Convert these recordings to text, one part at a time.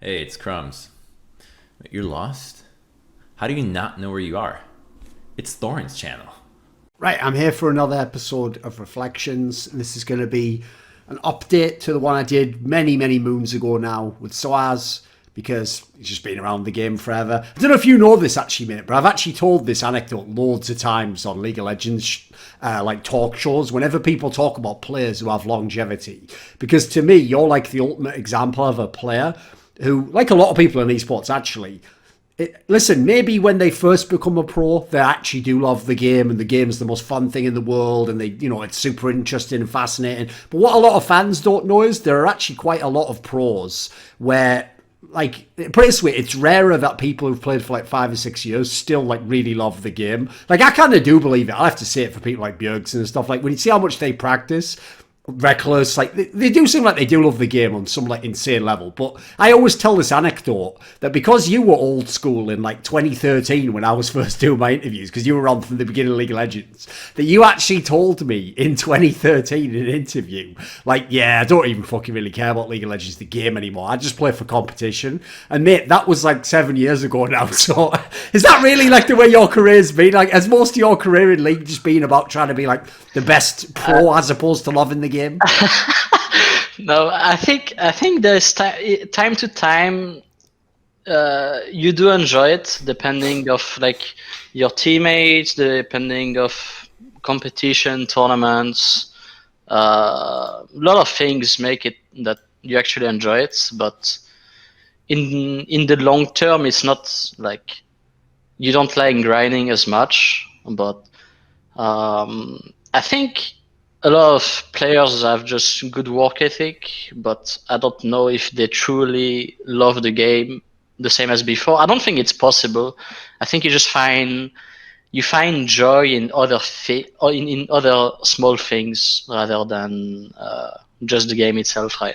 Hey, it's Crumbs. You're lost? How do you not know where you are? It's Thorin's channel. Right, I'm here for another episode of Reflections. This is going to be an update to the one I did many, many moons ago now with sOAZ, because he's just been around the game forever. I don't know if you know this actually, mate, but I've actually told this anecdote loads of times on League of Legends, like talk shows, whenever people talk about players who have longevity. Because to me, you're like the ultimate example of a player who, like a lot of people in esports actually, listen, maybe when they first become a pro, they actually do love the game and the game's the most fun thing in the world and it's super interesting and fascinating. But what a lot of fans don't know is there are actually quite a lot of pros where, like, put it this way, it's rarer that people who've played for like 5 or 6 years still like really love the game. Like, I kind of do believe it. I have to say it for people like Bjergsen and stuff. Like, when you see how much they practice, Rekkles, like they do seem like they do love the game on some like insane level. But I always tell this anecdote that because you were old school in like 2013 when I was first doing my interviews, because you were on from the beginning of League of Legends, that you actually told me in 2013 in an interview, like, yeah, I don't even fucking really care about League of Legends, the game anymore. I just play for competition. And mate, that was like 7 years ago now. So is that really like the way your career's been? Like, has most of your career in League just been about trying to be like the best pro as opposed to loving the game? No, I think there's time to time you do enjoy it depending of like your teammates, depending of competition, tournaments. A lot of things make it that you actually enjoy it, but in the long term, it's not like you don't like grinding as much. But I think a lot of players have just good work ethic, but I don't know if they truly love the game the same as before. I don't think it's possible. I think you find joy in or in other small things rather than just the game itself, right?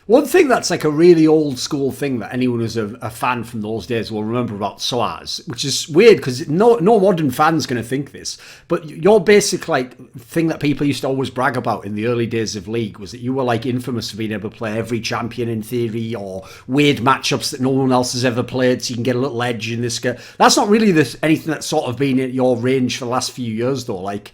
One thing that's like a really old school thing that anyone who's a fan from those days will remember about sOAZ, which is weird because no modern fan's going to think this, but your basic like thing that people used to always brag about in the early days of League was that you were like infamous for being able to play every champion in theory, or weird matchups that no one else has ever played, so you can get a little edge in this. That's not really anything that's sort of been at your range for the last few years though. Like,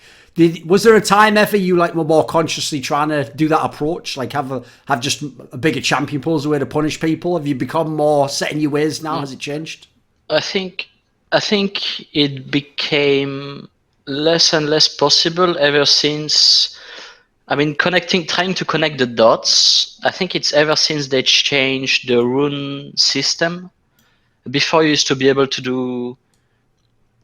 was there a time ever you like were more consciously trying to do that approach, like have just a bigger champion pool as a way to punish people? Have you become more set in your ways now? Has it changed? I think it became less and less possible ever since. I mean, trying to connect the dots. I think it's ever since they changed the rune system. Before, you used to be able to do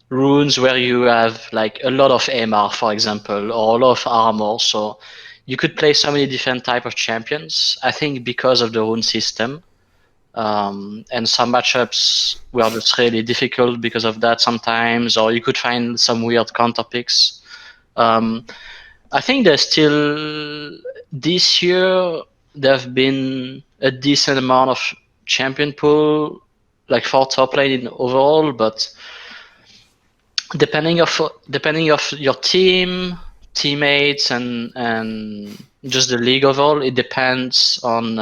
runes where you have like a lot of MR, for example, or a lot of armor, so you could play so many different type of champions. I think because of the rune system, and some matchups were just really difficult because of that sometimes, or you could find some weird counter picks. I think there's still, this year there have been a decent amount of champion pool, like for top lane in overall, but depending of your teammates and just the league overall, it depends on.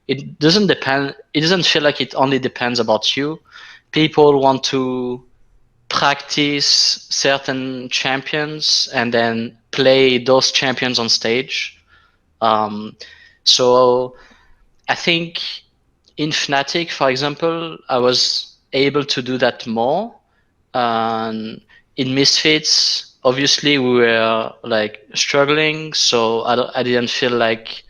It doesn't depend. It doesn't feel like it only depends about you. People want to practice certain champions and then play those champions on stage. So I think in FNATIC, for example, I was able to do that more. In Misfits, obviously we were like struggling, so I didn't feel like,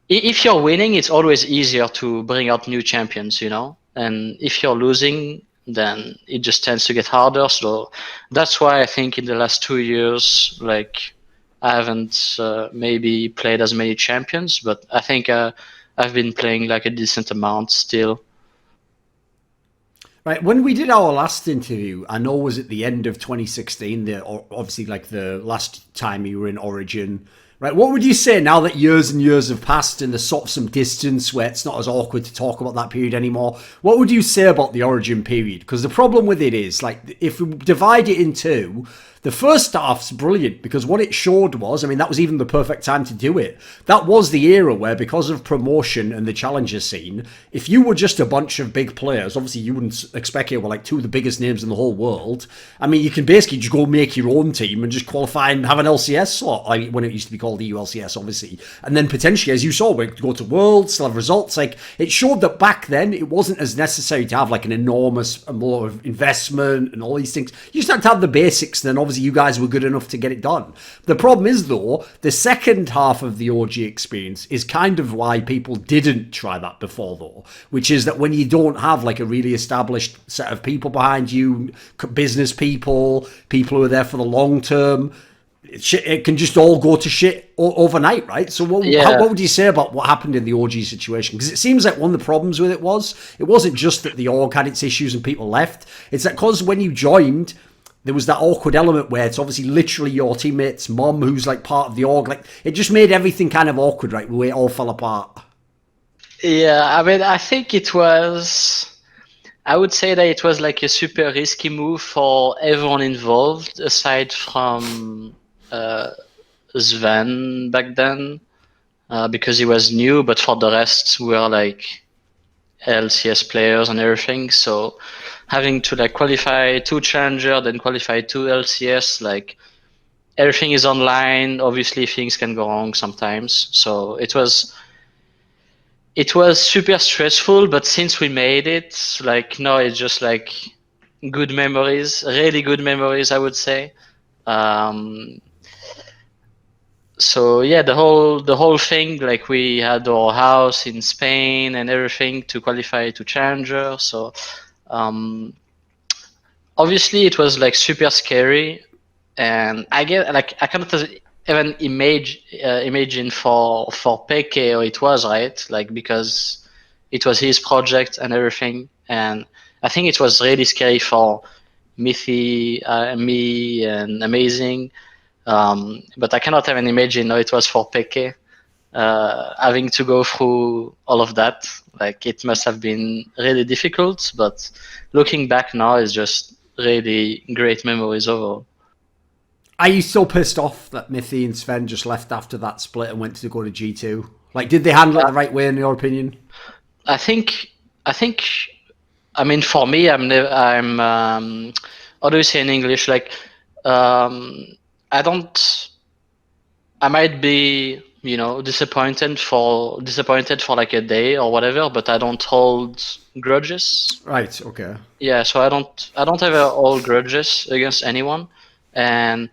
if you're winning, it's always easier to bring out new champions, and if you're losing, then it just tends to get harder. So that's why I think in the last 2 years, like, I haven't maybe played as many champions, but I think I've been playing like a decent amount still. Right, when we did our last interview, I know it was at the end of 2016, obviously like the last time you were in Origin. Right, what would you say now that years and years have passed and there's sort of some distance where it's not as awkward to talk about that period anymore? What would you say about the Origin period? Because the problem with it is, like, if we divide it in two, The first half's brilliant because what it showed was, I mean, that was even the perfect time to do it. That was the era where, because of promotion and the challenger scene, if you were just a bunch of big players, obviously you wouldn't expect it were like two of the biggest names in the whole world. I mean, you can basically just go make your own team and just qualify and have an LCS slot, like when it used to be called the EU LCS, obviously. And then potentially, as you saw, we go to Worlds, still have results. Like, it showed that back then it wasn't as necessary to have like an enormous amount of investment and all these things. You just had to have the basics, and then obviously you guys were good enough to get it done. The problem is, though, the second half of the OG experience is kind of why people didn't try that before, though, which is that when you don't have like a really established set of people behind you, business people, people who are there for the long term, it can just all go to shit overnight, right? So what would you say about what happened in the OG situation? Because it seems like one of the problems with it wasn't just that the org had its issues and people left. It's that because when you joined, there was that awkward element where it's obviously literally your teammate's mom who's like part of the org. Like, it just made everything kind of awkward, right? The way it all fell apart. Yeah, I mean, I think it was... I would say that it was like a super risky move for everyone involved, aside from Sven back then, because he was new, but for the rest, we were like LCS players and everything. So having to like qualify 2 Challenger, then qualify 2 LCS, like everything is online. Obviously, things can go wrong sometimes. So it was super stressful, but since we made it, like now it's just like good memories, really good memories, I would say. So yeah, the whole thing, like we had our house in Spain and everything to qualify to Challenger. So obviously it was like super scary, and I cannot even imagine for Peke how it was, right? Like, because it was his project and everything, and I think it was really scary for Mithy, me, and Amazing. But I cannot even imagine how it was for Peke, having to go through all of that. Like, it must have been really difficult, but looking back now is just really great memories overall. Are you still pissed off that Mithy and Sven just left after that split and went to go to G2? Like, did they handle it the right way in your opinion? I think, I mean, for me, how do you say in English? Like, I might be, disappointed for like a day or whatever, but I don't hold grudges. Right. Okay. Yeah, so I don't ever hold grudges against anyone, and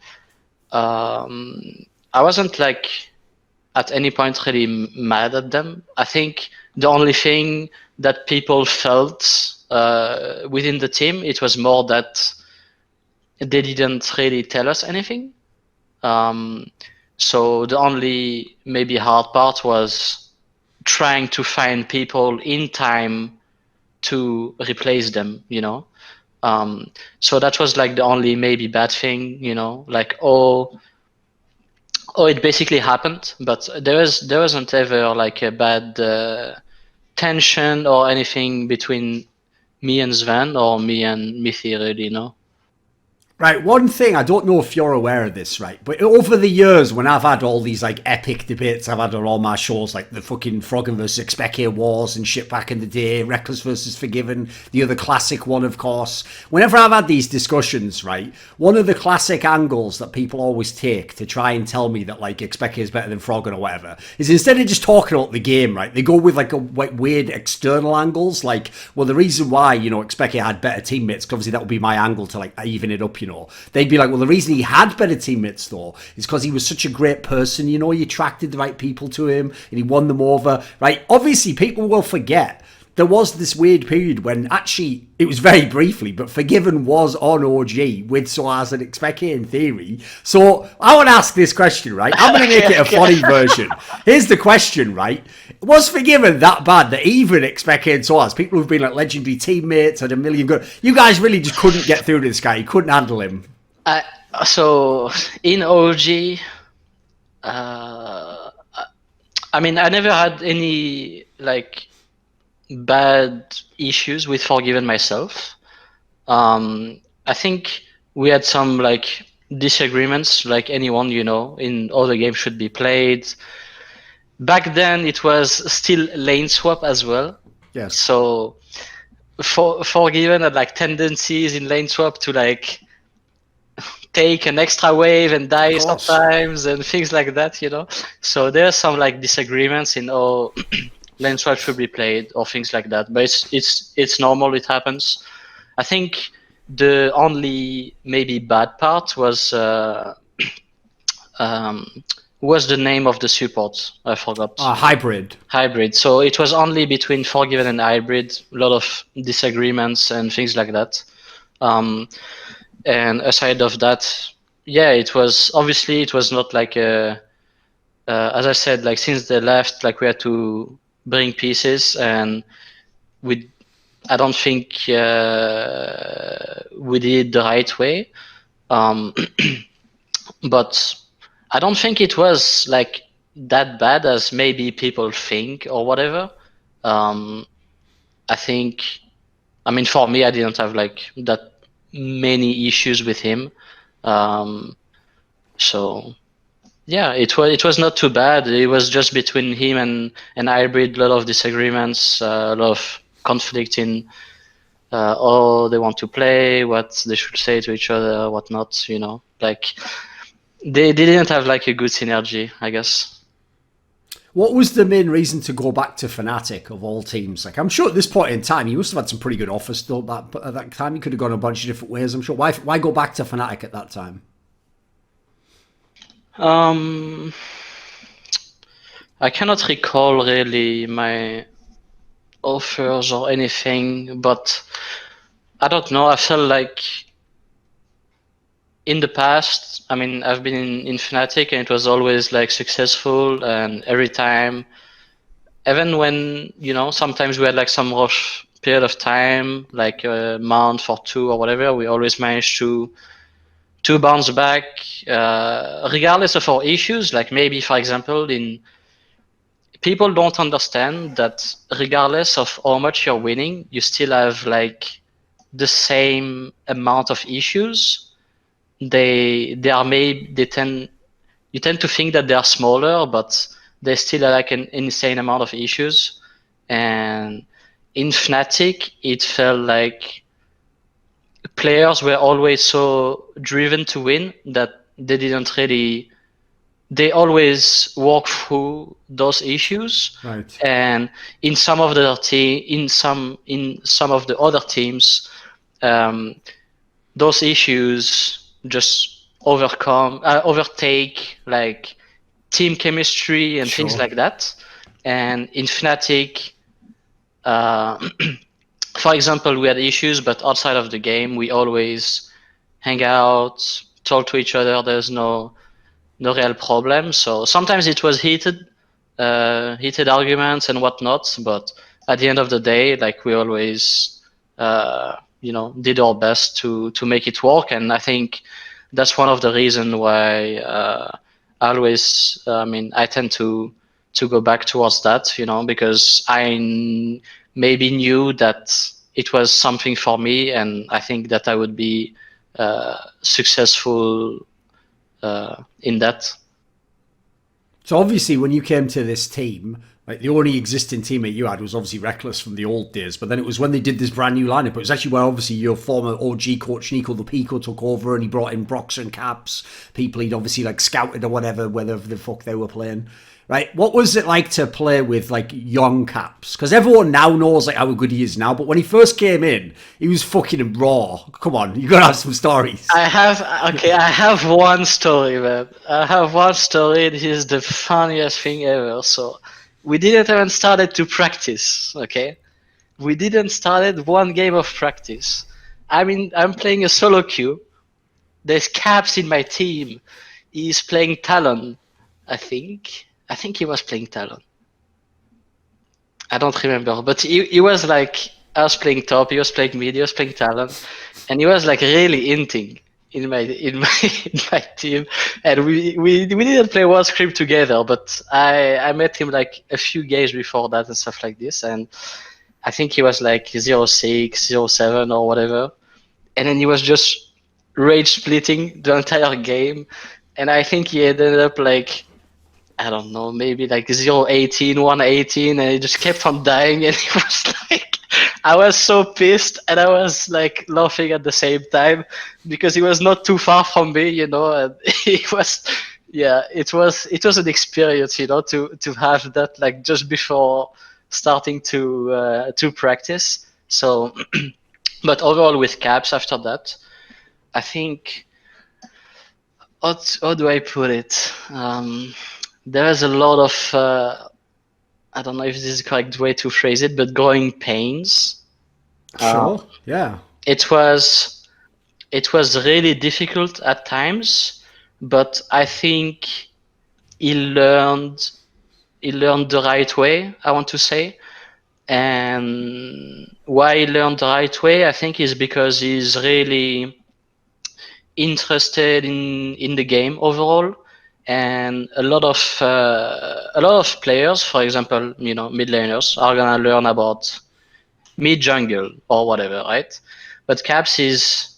I wasn't like at any point really mad at them. I think the only thing that people felt within the team, it was more that they didn't really tell us anything. So the only maybe hard part was trying to find people in time to replace them, so that was like the only maybe bad thing, like, it basically happened, but there wasn't ever like a bad tension or anything between me and Sven or me and Mithy, really, Right, one thing, I don't know if you're aware of this, right, but over the years when I've had all these like epic debates I've had on all my shows, like the fucking Froggen versus Expecke wars and shit back in the day, Rekkles versus Forgiven, the other classic one, of course. Whenever I've had these discussions, right, one of the classic angles that people always take to try and tell me that like Expecke is better than Froggen or whatever is, instead of just talking about the game, right, they go with like weird external angles, like, well, the reason why, Expecke had better teammates, because obviously that would be my angle to like even it up, They'd be like, well, the reason he had better teammates, though, is because he was such a great person, he attracted the right people to him, and he won them over, right? Obviously, people will forget there was this weird period when, actually, it was very briefly, but Forgiven was on OG with sOAZ and Expecke in theory. So I want to ask this question, right? I'm going to make it a funny version. Here's the question, right? Was Forgiven that bad that even Expecke and sOAZ, people who've been like legendary teammates, had a million good, you guys really just couldn't get through to this guy? You couldn't handle him? So in OG, I mean, I never had any like bad issues with Forgiven myself. I think we had some like disagreements like anyone, in other games should be played. Back then it was still lane swap as well. Yes. So Forgiven had like tendencies in lane swap to like take an extra wave and die sometimes and things like that, So there's some like disagreements in how lane swap should be played or things like that. But it's normal, it happens. I think the only maybe bad part was the name of the support? I forgot. Hybrid. Hybrid. So it was only between Forgiven and Hybrid. A lot of disagreements and things like that. And aside of that, yeah, it was not like as I said, like since they left, like we had to bring pieces, and I don't think we did it the right way. But I don't think it was like that bad as maybe people think or whatever. I mean, for me, I didn't have like that many issues with him. So yeah, it was not too bad. It was just between him and Hybrid, a lot of disagreements, a lot of conflict in how they want to play, what they should say to each other, what not, like they didn't have like a good synergy, I guess. What was the main reason to go back to FNATIC of all teams? Like, I'm sure at this point in time, you must have had some pretty good offers still. But at that time, you could have gone a bunch of different ways. I'm sure. Why go back to FNATIC at that time? I cannot recall really my offers or anything, but I don't know. I felt like in the past, I mean, I've been in FNATIC and it was always like successful, and every time, even when, sometimes we had like some rough period of time, like a month or two or whatever, we always managed to bounce back, regardless of our issues. Like maybe, for example, people don't understand that regardless of how much you're winning, you still have like the same amount of issues. You tend to think that they are smaller, but they still have like an insane amount of issues. And in FNATIC, it felt like players were always so driven to win that they always walk through those issues. Right. And in some of the other teams, those issues just overtake like team chemistry and things like that. And in FNATIC, for example, we had issues, but outside of the game, we always hang out, talk to each other. There's no real problem. So sometimes it was heated arguments and whatnot, but at the end of the day, like we always did our best to make it work. And I think that's one of the reasons why I tend to go back towards that, because I maybe knew that it was something for me, and I think that I would be successful in that. So obviously, when you came to this team, like the only existing teammate you had was obviously Rekkles from the old days. But then it was when they did this brand new lineup. It was actually where obviously your former OG coach Nico the Pico took over, and he brought in Brox and Caps, people he'd obviously like scouted or whatever the fuck they were playing. Right? What was it like to play with like young Caps? Because everyone now knows like how good he is now, but when he first came in, he was fucking raw. Come on, you gotta have some stories. I have one story, man. I have one story, and it's the funniest thing ever. So we didn't even started to practice, okay? We didn't started one game of practice. I mean, I'm playing a solo queue. There's Caps in my team. He's playing Talon, I think he was playing Talon. I don't remember, but he was like, I was playing top, he was playing mid, he was playing Talon, and he was like really inting in my team. And we didn't play one script together, but I met him like a few games before that and stuff like this, and I think he was like 06, 07 or whatever, and then he was just rage splitting the entire game, and I think he ended up like, I don't know, maybe like 0-18, 1-18, and he just kept on dying, and it was like, I was so pissed, and I was like laughing at the same time because he was not too far from me, you know, and it was, yeah, it was an experience, you know, to have that like just before starting to practice. So, but overall with caps after that, I think, how do I put it? There is a lot of I don't know if this is the correct way to phrase it, but growing pains. Sure. Yeah. It was really difficult at times, but I think he learned the right way, I want to say. And why he learned the right way, I think, is because he's really interested in the game overall, and a lot of players, for example, you know, mid laners are gonna learn about mid jungle or whatever, right? But Caps is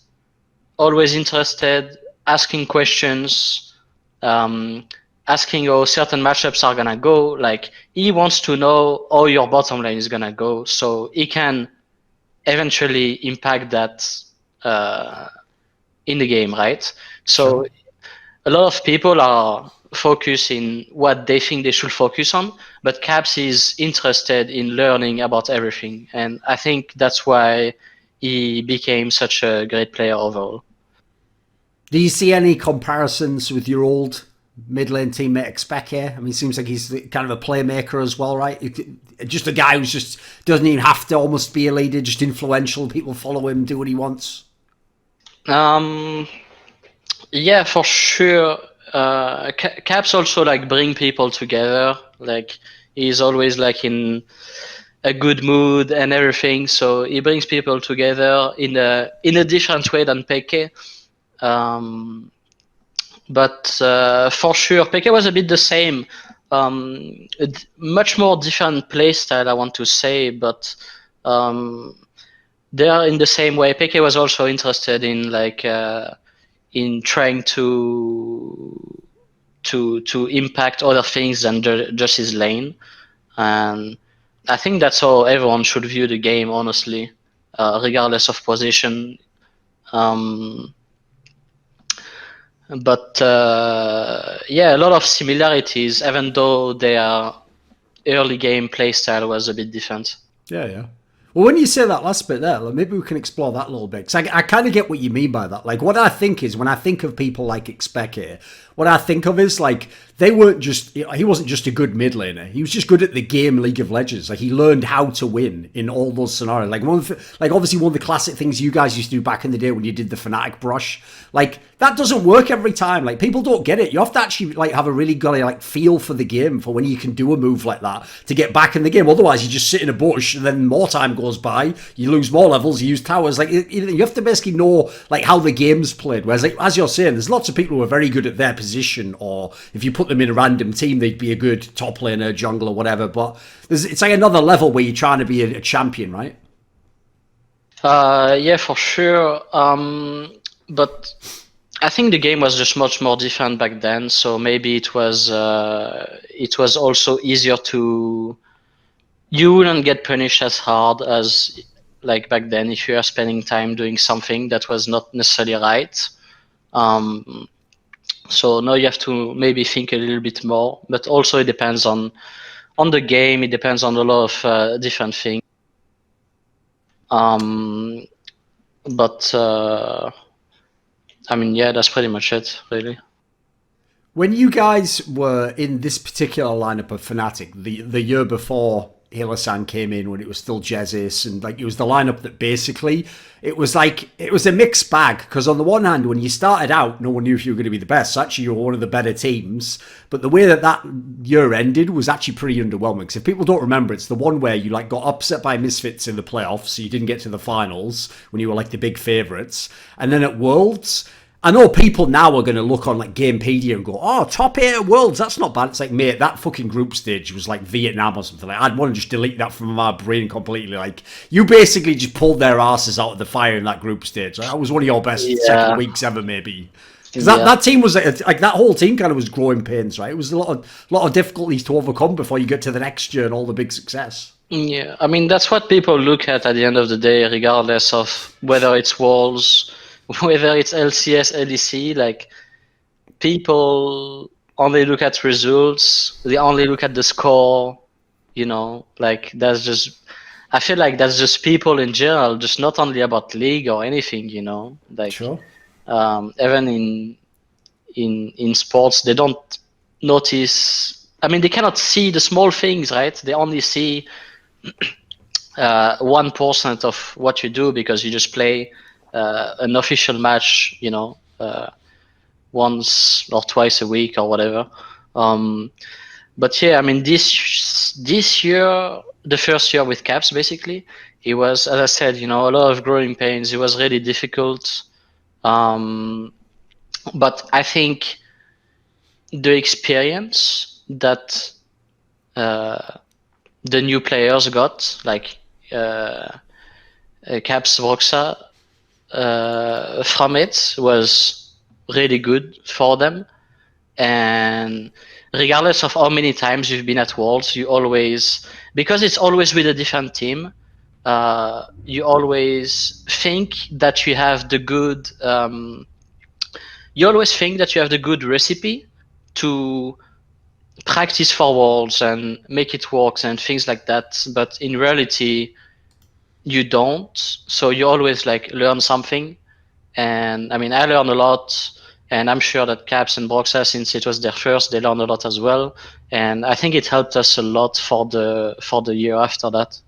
always interested, asking questions, asking how certain matchups are gonna go. Like, he wants to know how your bottom lane is gonna go, so he can eventually impact that in the game, right? So Sure. a lot of people are focusing what they think they should focus on, but Caps is interested in learning about everything, and I think that's why he became such a great player overall. Do you see any comparisons with your old mid lane teammate Expeke? I mean, it seems like he's kind of a playmaker as well, right? Just a guy who's just doesn't even have to almost be a leader, just influential. People follow him, do what he wants. Um, yeah, for sure. Caps also like bring people together. Like, he's always like in a good mood and everything. So he brings people together in a different way than Peke. But for sure, Peke was a bit the same. Much more different play style, I want to say, but they are in the same way. Peke was also interested in like in trying to impact other things than just his lane, and I think that's how everyone should view the game, honestly, regardless of position. Um, but yeah, a lot of similarities, even though their early game playstyle was a bit different. Yeah, yeah. Well, when you say that last bit there, like, maybe we can explore that a little bit. Because I kind of get what you mean by that. Like, what I think is, when I think of people like Expeke, what I think of is, like, they weren't just, he wasn't just a good mid laner. He was just good at the game League of Legends. Like, he learned how to win in all those scenarios. Like, obviously one of the classic things you guys used to do back in the day when you did the FNATIC brush, like, that doesn't work every time. Like, people don't get it. You have to actually, like, have a really good, like, feel for the game for when you can do a move like that to get back in the game. Otherwise, you just sit in a bush and then more time goes by, you lose more levels, you use towers. Like, you have to basically know, like, how the game's played. Whereas, like, as you're saying, there's lots of people who are very good at their position, or if you put them in a random team, they'd be a good top laner, jungler, whatever. But it's like another level where you're trying to be a champion, right? Yeah, for sure. But I think the game was just much more different back then, so maybe it was also easier to, you wouldn't get punished as hard as like back then if you are spending time doing something that was not necessarily right. So now you have to maybe think a little bit more, but also it depends on the game. It depends on a lot of different things. But I mean, yeah, that's pretty much it, really. When you guys were in this particular lineup of Fnatic, the year before Hilasan came in, when it was still Jezis, and like it was the lineup that basically it was a mixed bag, because on the one hand, when you started out, no one knew if you were going to be the best. So actually, you were one of the better teams. But the way that year ended was actually pretty underwhelming. Because if people don't remember, it's the one where you like got upset by Misfits in the playoffs, so you didn't get to the finals when you were like the big favourites, and then at Worlds, I know people now are going to look on like Gamepedia and go, "Oh, top 8 at Worlds, that's not bad." It's like, mate, that fucking group stage was like Vietnam or something. Like, I'd want to just delete that from my brain completely. Like, you basically just pulled their asses out of the fire in that group stage. Like, that was one of your best second weeks ever, maybe. Because that team was like that whole team kind of was growing pains, right? It was a lot of difficulties to overcome before you get to the next year and all the big success. Yeah, I mean that's what people look at the end of the day, regardless of whether it's Worlds, whether it's LCS, LEC. Like people only look at results. They only look at the score. You know, like that's just. I feel like that's just people in general, just not only about league or anything. You know, like Sure. even in sports, they don't notice. I mean, they cannot see the small things, right? They only see 1% of what you do because you just play an official match, you know, once or twice a week or whatever. But yeah, I mean, this year, the first year with Caps, basically, it was, as I said, you know, a lot of growing pains. It was really difficult. But I think the experience that the new players got, like Caps Roxa, from it was really good for them. And regardless of how many times you've been at Worlds, you always, because it's always with a different team, you always think that you have the good. You always think that you have the good recipe to practice for Worlds and make it work and things like that. But in reality, you don't. So you always like learn something. And I mean, I learned a lot. And I'm sure that Caps and Broxa, since it was their first, they learned a lot as well. And I think it helped us a lot for the year after that.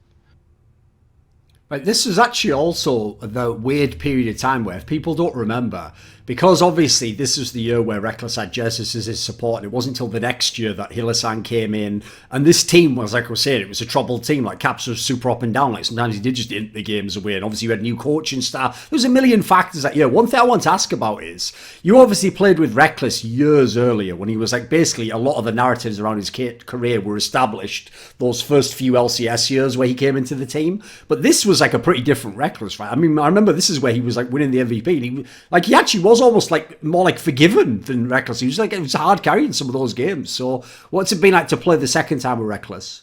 Right, this was actually also the weird period of time where, if people don't remember, because obviously this was the year where Rekkles had Genesis as his support, and it wasn't until the next year that Hilisan came in, and this team was, like I was saying, it was a troubled team. Like, Caps was super up and down. Like, sometimes he did just int the games away, and obviously you had new coaching staff. There was a million factors that year. One thing I want to ask about is, you obviously played with Rekkles years earlier, when he was like, basically a lot of the narratives around his career were established those first few LCS years where he came into the team. But this was like a pretty different Rekkles, right? I mean, I remember this is where he was like winning the MVP. And he actually was almost like more like forgiven than Rekkles. He was like, it was hard carrying some of those games. So what's it been like to play the second time with Rekkles?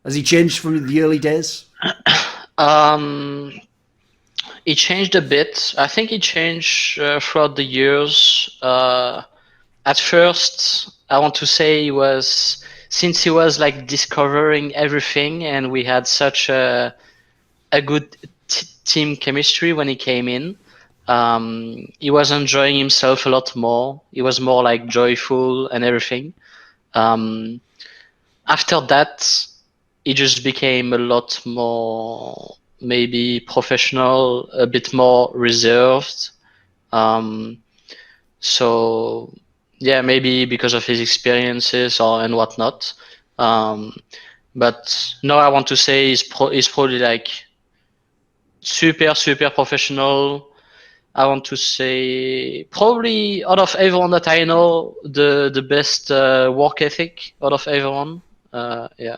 Has he changed from the early days? It changed a bit. I think it changed throughout the years. At first, I want to say he was, since he was like discovering everything, and we had such a good team chemistry when he came in. He was enjoying himself a lot more. He was more like joyful and everything. After that, he just became a lot more maybe professional, a bit more reserved. So yeah, maybe because of his experiences and whatnot. But no, I want to say he's probably like super professional. I want to say probably out of everyone that I know, the best work ethic out of everyone. Yeah.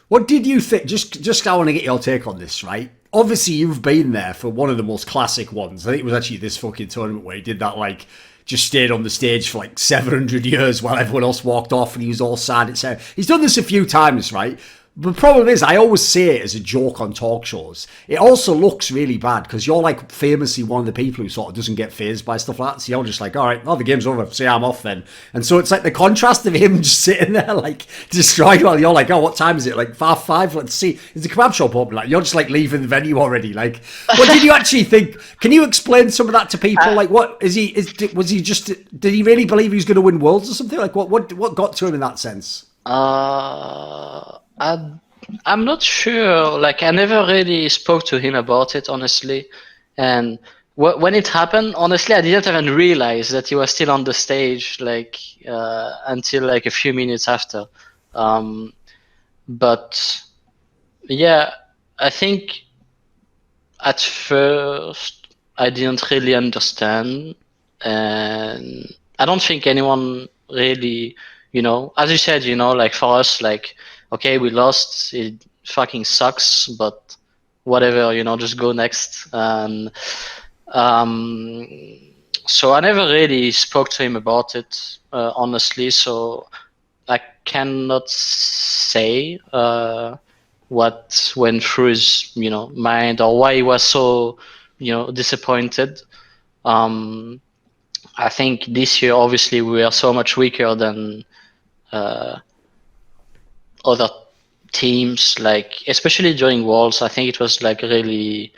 What did you think? Just I want to get your take on this, right? Obviously, you've been there for one of the most classic ones. I think it was actually this fucking tournament where he did that, like, just stayed on the stage for like 700 years while everyone else walked off and he was all sad, etc. He's done this a few times, right? The problem is, I always say it as a joke on talk shows. It also looks really bad because you're like famously one of the people who sort of doesn't get fazed by stuff like that. So you're just like, all right, well, the game's over. Say I'm off then. And so it's like the contrast of him just sitting there like destroyed while you're like, oh, what time is it? Like 5:05. Let's see. Is the kebab shop open? Like you're just like leaving the venue already. Like, what did you actually think? Can you explain some of that to people? Like, what is he? Was he just? Did he really believe he was going to win Worlds or something? Like, what got to him in that sense? I'm not sure. Like, I never really spoke to him about it, honestly. And when it happened, honestly, I didn't even realize that he was still on the stage, like until like a few minutes after. But yeah, I think at first I didn't really understand, and I don't think anyone really, as you said, like for us, like, okay, we lost, it fucking sucks, but whatever, just go next. And um, so I never really spoke to him about it, honestly. So I cannot say what went through his, mind, or why he was so, disappointed. Um, I think this year, obviously, we are so much weaker than other teams. Like, especially during Worlds, I think it was like really,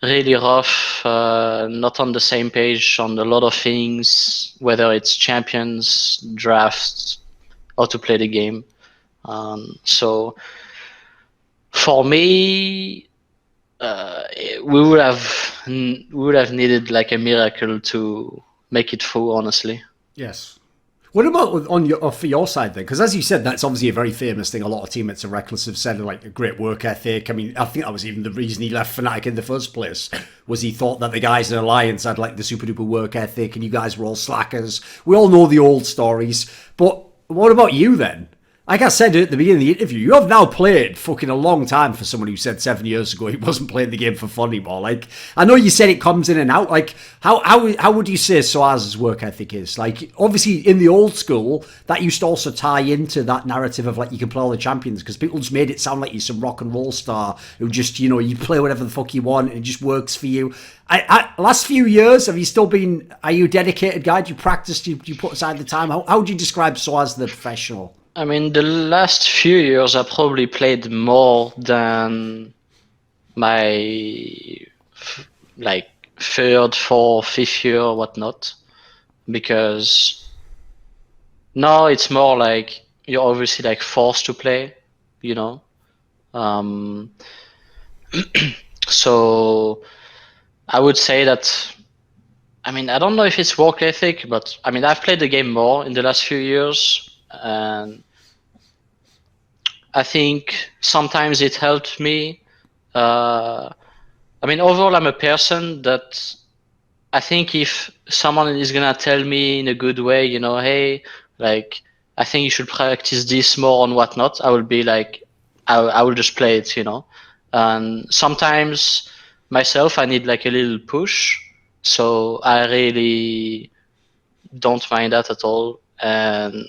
really rough. Not on the same page on a lot of things, whether it's champions, drafts, how to play the game. So for me, we would have needed like a miracle to make it through. Honestly. Yes. What about for your side then? Because as you said, that's obviously a very famous thing. A lot of teammates of Rekkles have said, like, a great work ethic. I mean, I think that was even the reason he left FNATIC in the first place, was he thought that the guys in Alliance had like the super duper work ethic and you guys were all slackers. We all know the old stories. But what about you then? Like I said at the beginning of the interview, you have now played fucking a long time for someone who said 7 years ago he wasn't playing the game for fun anymore. Like, I know you said it comes in and out. Like, how would you say sOAZ's work ethic is? Like, obviously in the old school, that used to also tie into that narrative of like you can play all the champions, because people just made it sound like you're some rock and roll star who just, you play whatever the fuck you want and it just works for you. Last few years, have you still been? Are you a dedicated guy? Do you practice? Do you put aside the time? How would you describe sOAZ the professional? I mean, the last few years I probably played more than my like third, fourth, fifth year or whatnot, because now it's more like you're obviously like forced to play, you know. So I would say that, I mean, I don't know if it's work ethic, but I mean, I've played the game more in the last few years, and I think sometimes it helped me. I mean, overall, I'm a person that I think if someone is gonna tell me in a good way, hey, like, I think you should practice this more and whatnot, I will be like, I will just play it, And sometimes myself, I need like a little push, so I really don't mind that at all. And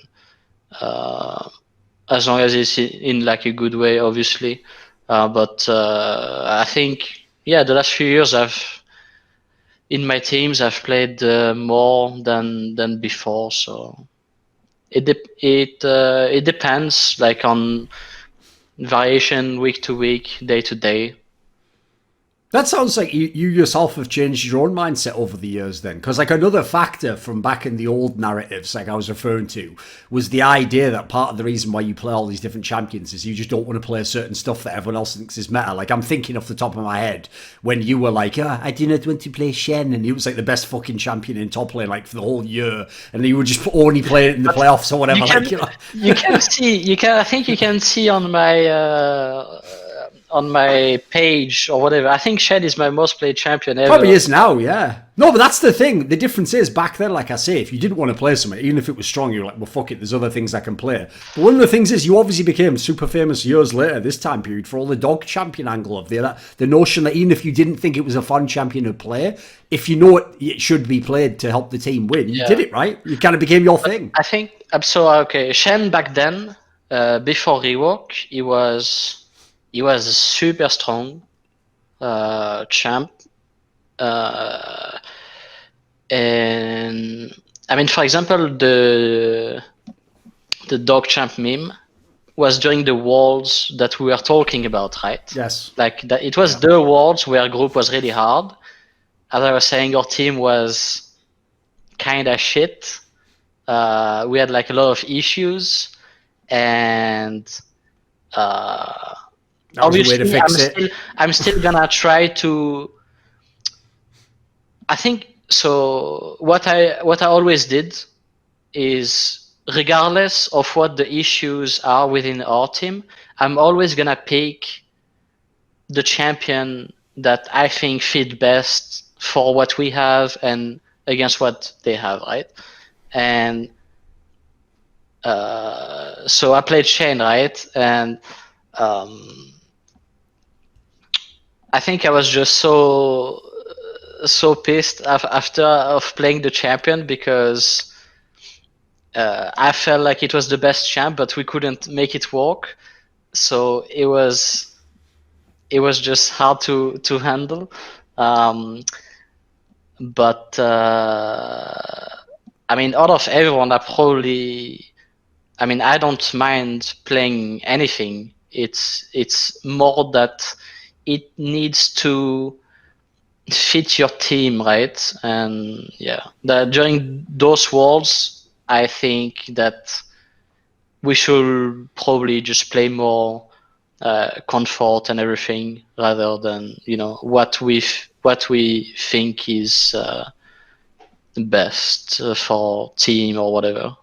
as long as it's in like a good way, obviously. But I think, yeah, the last few years in my teams I've played more than before. So it depends, like, on variation week to week, day to day. That sounds like you yourself have changed your own mindset over the years then. Because like another factor from back in the old narratives, like I was referring to, was the idea that part of the reason why you play all these different champions is you just don't want to play certain stuff that everyone else thinks is meta. Like I'm thinking off the top of my head when you were like, I do not want to play Shen, and he was like the best fucking champion in top lane like for the whole year, and you would just only play it in the playoffs or whatever. You can see, I think you can see on my page or whatever. I think Shed is my most played champion ever. Probably is now, yeah. No, but that's the thing. The difference is back then, like I say, if you didn't want to play something, even if it was strong, you're like, well, fuck it, there's other things I can play. But one of the things is you obviously became super famous years later, this time period, for all the dog champion angle of the notion that even if you didn't think it was a fun champion to play, if you know it should be played to help the team win, you did it, right? You kind of became your thing. I think, so, okay, Shen back then, before rework, he was a super strong champ. And I mean, for example, the dog champ meme was during the worlds that we were talking about, right? Yes. Like that, it was the worlds where group was really hard. As I was saying, our team was kind of shit. We had like a lot of issues, and obviously, I'm still gonna try to. I think so. What I always did is, regardless of what the issues are within our team, I'm always gonna pick the champion that I think fit best for what we have and against what they have, right? And so I played Shane, right? And I think I was just so pissed after of playing the champion because I felt like it was the best champ, but we couldn't make it work. So it was just hard to handle. But I mean, out of everyone, I don't mind playing anything. It's more that it needs to fit your team, right? And yeah, during those worlds, I think that we should probably just play more comfort and everything rather than what we think is best for team or whatever.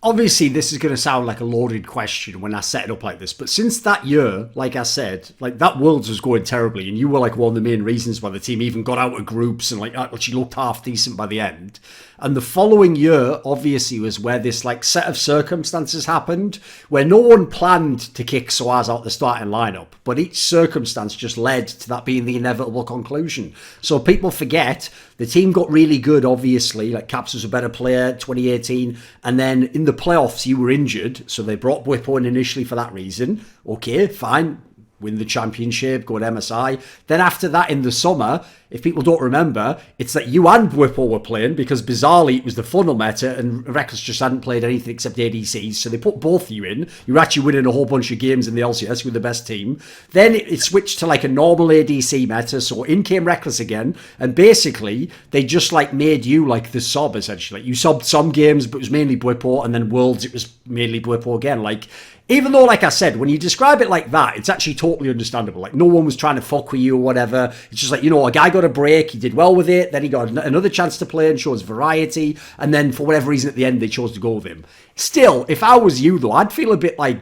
Obviously, this is going to sound like a loaded question when I set it up like this, but since that year, like I said, like that Worlds was going terribly, and you were like one of the main reasons why the team even got out of groups and like actually looked half decent by the end. And the following year, obviously, was where this like set of circumstances happened, where no one planned to kick sOAZ out the starting lineup, but each circumstance just led to that being the inevitable conclusion. So people forget the team got really good, obviously, like Caps was a better player 2018, and then in the playoffs you were injured, so they brought Bwipo in initially for that reason. Okay, fine. Win the championship, go to MSI. Then after that in the summer, if people don't remember, it's that you and Bwipo were playing because bizarrely it was the funnel meta and Rekkles just hadn't played anything except ADCs. So they put both of you in. You were actually winning a whole bunch of games in the LCS with the best team. Then it switched to like a normal ADC meta. So in came Rekkles again. And basically they just like made you like the sub essentially. Like you subbed some games, but it was mainly Bwipo, and then Worlds it was mainly Bwipo again. Like, even though, like I said, when you describe it like that, it's actually totally understandable. Like, no one was trying to fuck with you or whatever. It's just like, a guy got a break, he did well with it, then he got another chance to play and show his variety, and then for whatever reason at the end they chose to go with him. Still, if I was you, though, I'd feel a bit like,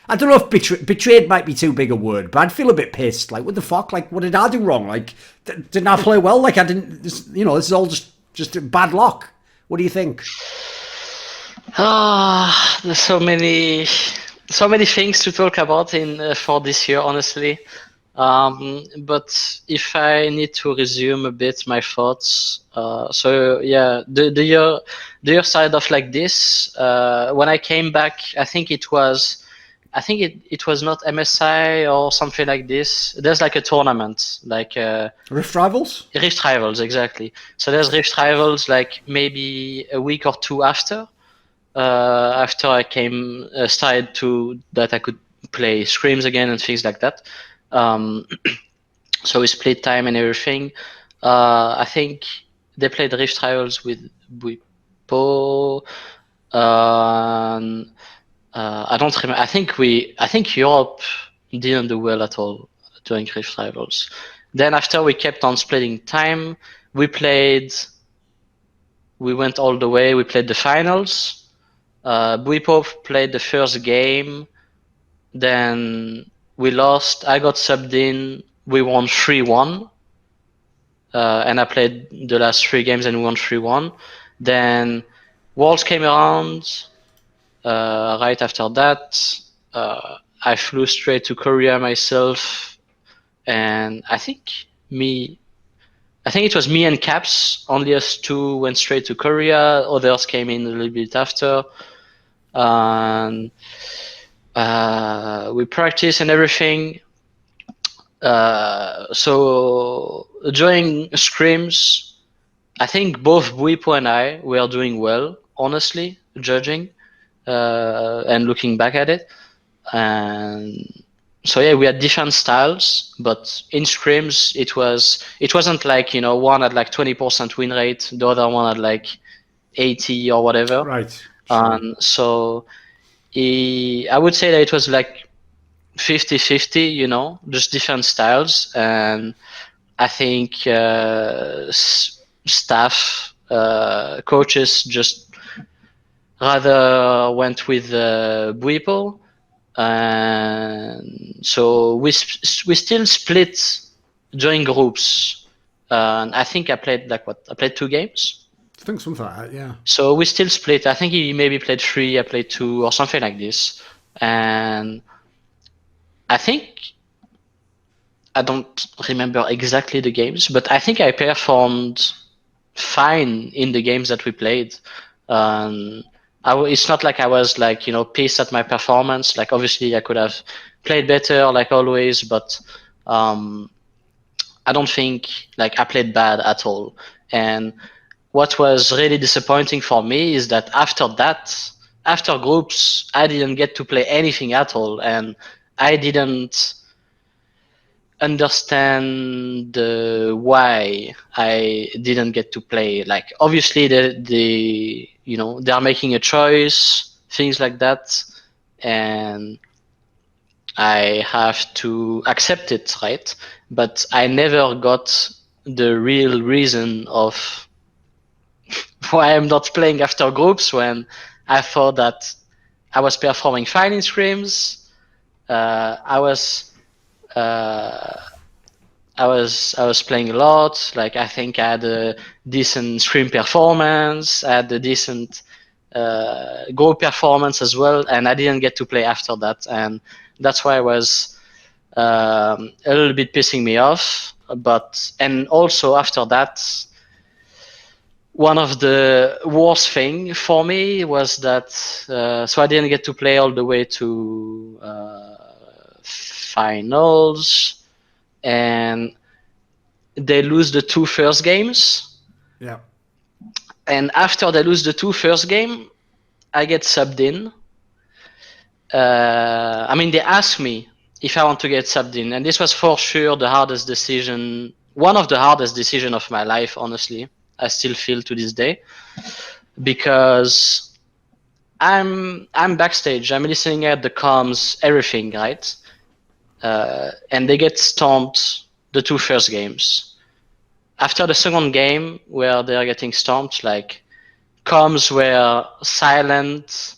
I don't know if betrayed might be too big a word, but I'd feel a bit pissed. Like, what the fuck? Like, what did I do wrong? Like, didn't I play well? Like, I didn't, this is all just bad luck. What do you think? There's so many things to talk about for this year, honestly. But if I need to resume a bit my thoughts, so yeah, the year started off like this. When I came back, I think it was not MSI or something like this. There's like a tournament, like Rift Rivals. Rift Rivals, exactly. So there's Rift Rivals, like maybe a week or two after I started to that I could play scrims again and things like that. So we split time and everything. I think they played Rift Rivals with Bwipo. I don't remember. I think Europe didn't do well at all during Rift Rivals. Then after we kept on splitting time, we went all the way. We played the finals. Bwipo played the first game, then we lost. I got subbed in. We won 3-1, and I played the last 3 games and we won 3-1. Then Worlds came around. Right after that, I flew straight to Korea myself, and I think it was me and Caps. Only us two went straight to Korea. Others came in a little bit after. And we practice and everything. So during scrims, I think both Bwipo and I were doing well, honestly, judging and looking back at it. And so yeah, we had different styles, but in scrims it wasn't like one had like 20% win rate, the other one had like 80 or whatever. Right. So I would say that it was like 50-50, just different styles. And I think staff, coaches just rather went with Bwipo. And so we still split during groups. I think I played I played 2 games. I think something like that, yeah. So we still split. I think he maybe played 3, I played 2, or something like this. And I think I don't remember exactly the games, but I think I performed fine in the games that we played. It's not like I was like, pissed at my performance. Like obviously I could have played better, like always, but I don't think like I played bad at all. And what was really disappointing for me is that after groups, I didn't get to play anything at all, and I didn't understand why I didn't get to play. Like obviously they're making a choice, things like that, and I have to accept it, right? But I never got the real reason of why I'm not playing after groups when I thought that I was performing fine in scrims. I was playing a lot. Like I think I had a decent scrim performance. I had a decent group performance as well, and I didn't get to play after that, and that's why I was a little bit pissing me off. And also after that, one of the worst thing for me was that so I didn't get to play all the way to finals, and they lose the 2 first games. Yeah. And after they lose the 2 first game, I get subbed in. I mean, they asked me if I want to get subbed in, and this was for sure the hardest decision, one of the hardest decision of my life, honestly. I still feel to this day, because I'm backstage, I'm listening at the comms, everything, right? And they get stomped the 2 first games. After the second game, where they are getting stomped, like comms were silent,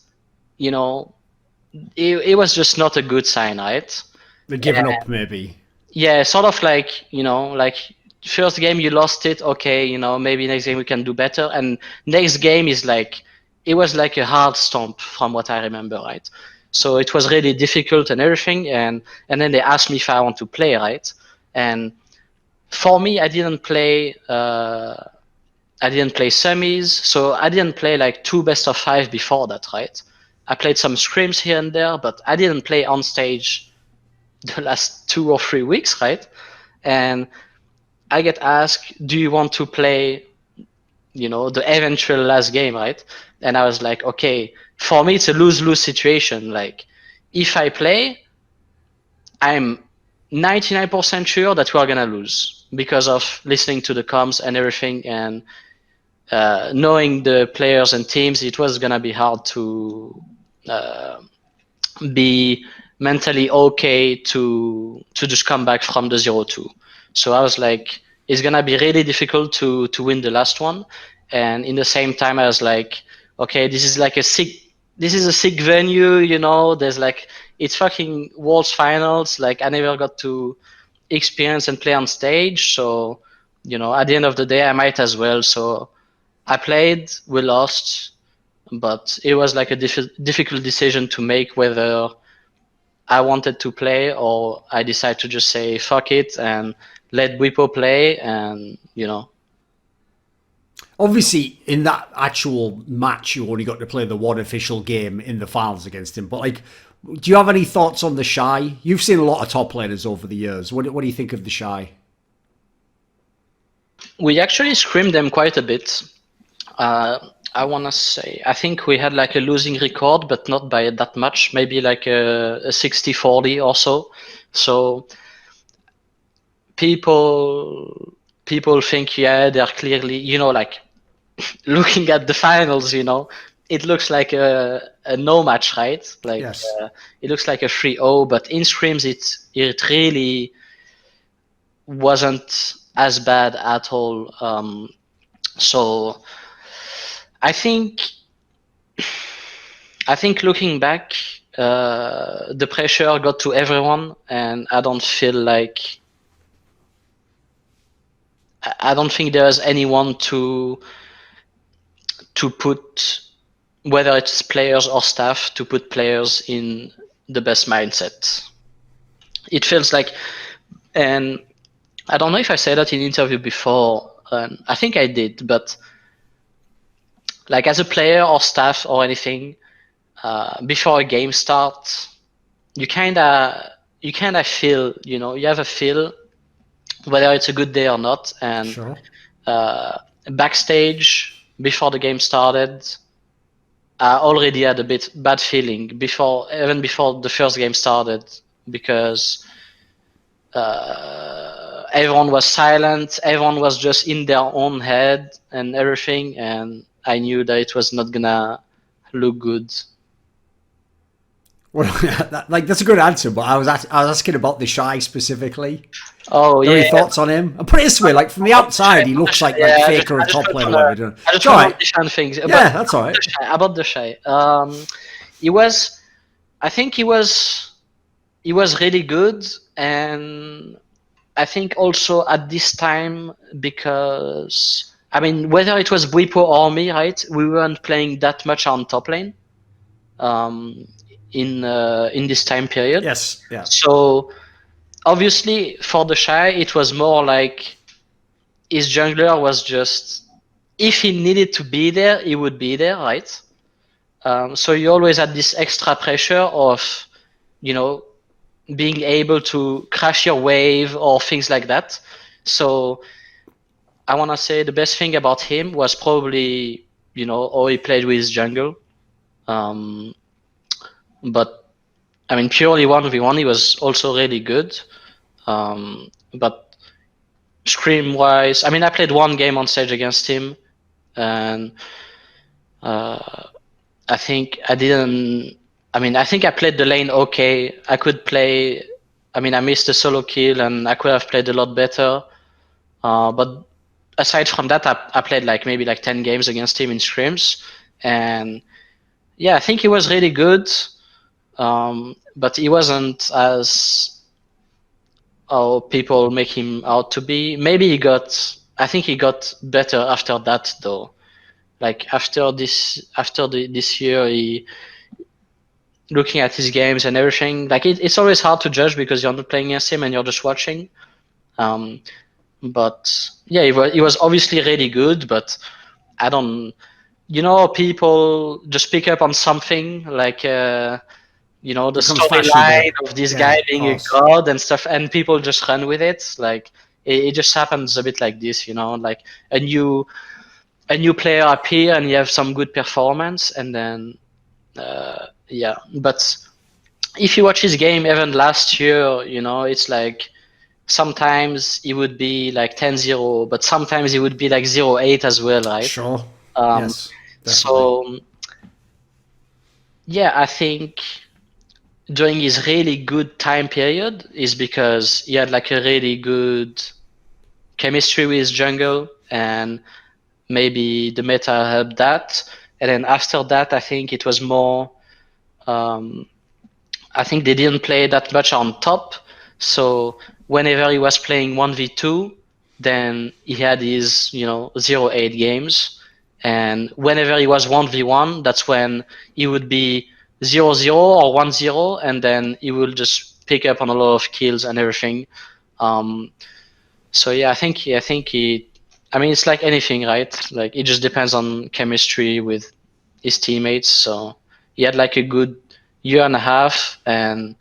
it was just not a good sign, right? They're giving up, maybe. Yeah, sort of like, like first game you lost it, okay, maybe next game we can do better. And next game is like, it was like a hard stomp from what I remember, right? So it was really difficult and everything. And then they asked me if I want to play, right? And for me, I didn't play semis, so I didn't play like 2 best of 5 before that, right? I played some scrims here and there, but I didn't play on stage the last 2 or 3 weeks, right? And I get asked, do you want to play, the eventual last game, right? And I was like, okay, for me, it's a lose-lose situation. Like, if I play, I'm 99% sure that we are going to lose because of listening to the comms and everything, and knowing the players and teams, it was going to be hard to be mentally okay to just come back from the 0-2. So I was like, it's gonna be really difficult to win the last one. And in the same time, I was like, okay, this is a sick venue, there's like, it's fucking Worlds Finals. Like I never got to experience and play on stage. So, at the end of the day, I might as well. So I played, we lost, but it was like a difficult decision to make whether I wanted to play or I decided to just say fuck it and let Bwipo play, and Obviously, in that actual match, you only got to play the one official game in the finals against him. But like, do you have any thoughts on TheShy? You've seen a lot of top laners over the years. What do you think of TheShy? We actually scrimmed them quite a bit. I want to say, I think we had like a losing record, but not by that much, maybe like a 60-40 or so. So people think, yeah, they're clearly, like looking at the finals, it looks like a no match, right? Like Yes. it looks like a 3-0, but in scrims it really wasn't as bad at all. So I think looking back, the pressure got to everyone, and I don't feel like I don't think there's anyone to put, whether it's players or staff, to put players in the best mindset. It feels like, and I don't know if I said that in interview before, I think I did, but like as a player or staff or anything, before a game starts, you kind of feel, you have a feel whether it's a good day or not. And Sure. Backstage before the game started, I already had a bit bad feeling even before the first game started, because everyone was silent, everyone was just in their own head and everything, and I knew that it was not gonna look good. Well, that's a good answer, but I was asking about TheShy specifically. Oh yeah. Any thoughts on him? I'm pretty swear, like from the outside, he looks like Faker of top lane. I just want to mention things. Yeah, that's all right. About TheShy, I think he was really good, and I think also at this time, because I mean, whether it was Bwipo or me, right? We weren't playing that much on top lane. In this time period. Yes. Yeah. So obviously for TheShy, it was more like his jungler was just, if he needed to be there, he would be there, right? So you always had this extra pressure of, being able to crash your wave or things like that. So I want to say the best thing about him was probably, how he played with his jungle. But I mean, purely 1v1, he was also really good. But scrim-wise, I mean, I played one game on stage against him, and I think I didn't. I mean, I think I played the lane okay. I could play. I mean, I missed a solo kill, and I could have played a lot better. But aside from that, I played maybe 10 games against him in scrims, and yeah, I think he was really good. But he wasn't as how people make him out to be. Maybe I think he got better after that, though. After this year, looking at his games and everything, it's always hard to judge because you're not playing against him and you're just watching. But yeah, he was obviously really good, but I don't. People just pick up on something the storyline of this guy being a god and stuff, and people just run with it. It just happens a bit like this, a new player appear and you have some good performance, and then yeah. But if you watch his game even last year, it's sometimes he would be 10-0, but sometimes he would be 0-8 as well, right? Sure. Yes. Definitely. So yeah, I think during his really good time period is because he had a really good chemistry with his jungle, and maybe the meta helped that. And then after that, I think it was more. I think they didn't play that much on top, so whenever he was playing 1v2, then he had his 0-8 games, and whenever he was 1v1, that's when he would be 0-0 or 1-0, and then he will just pick up on a lot of kills and everything. So yeah, I think he. I mean, it's like anything, right? It just depends on chemistry with his teammates. So he had a good year and a half, and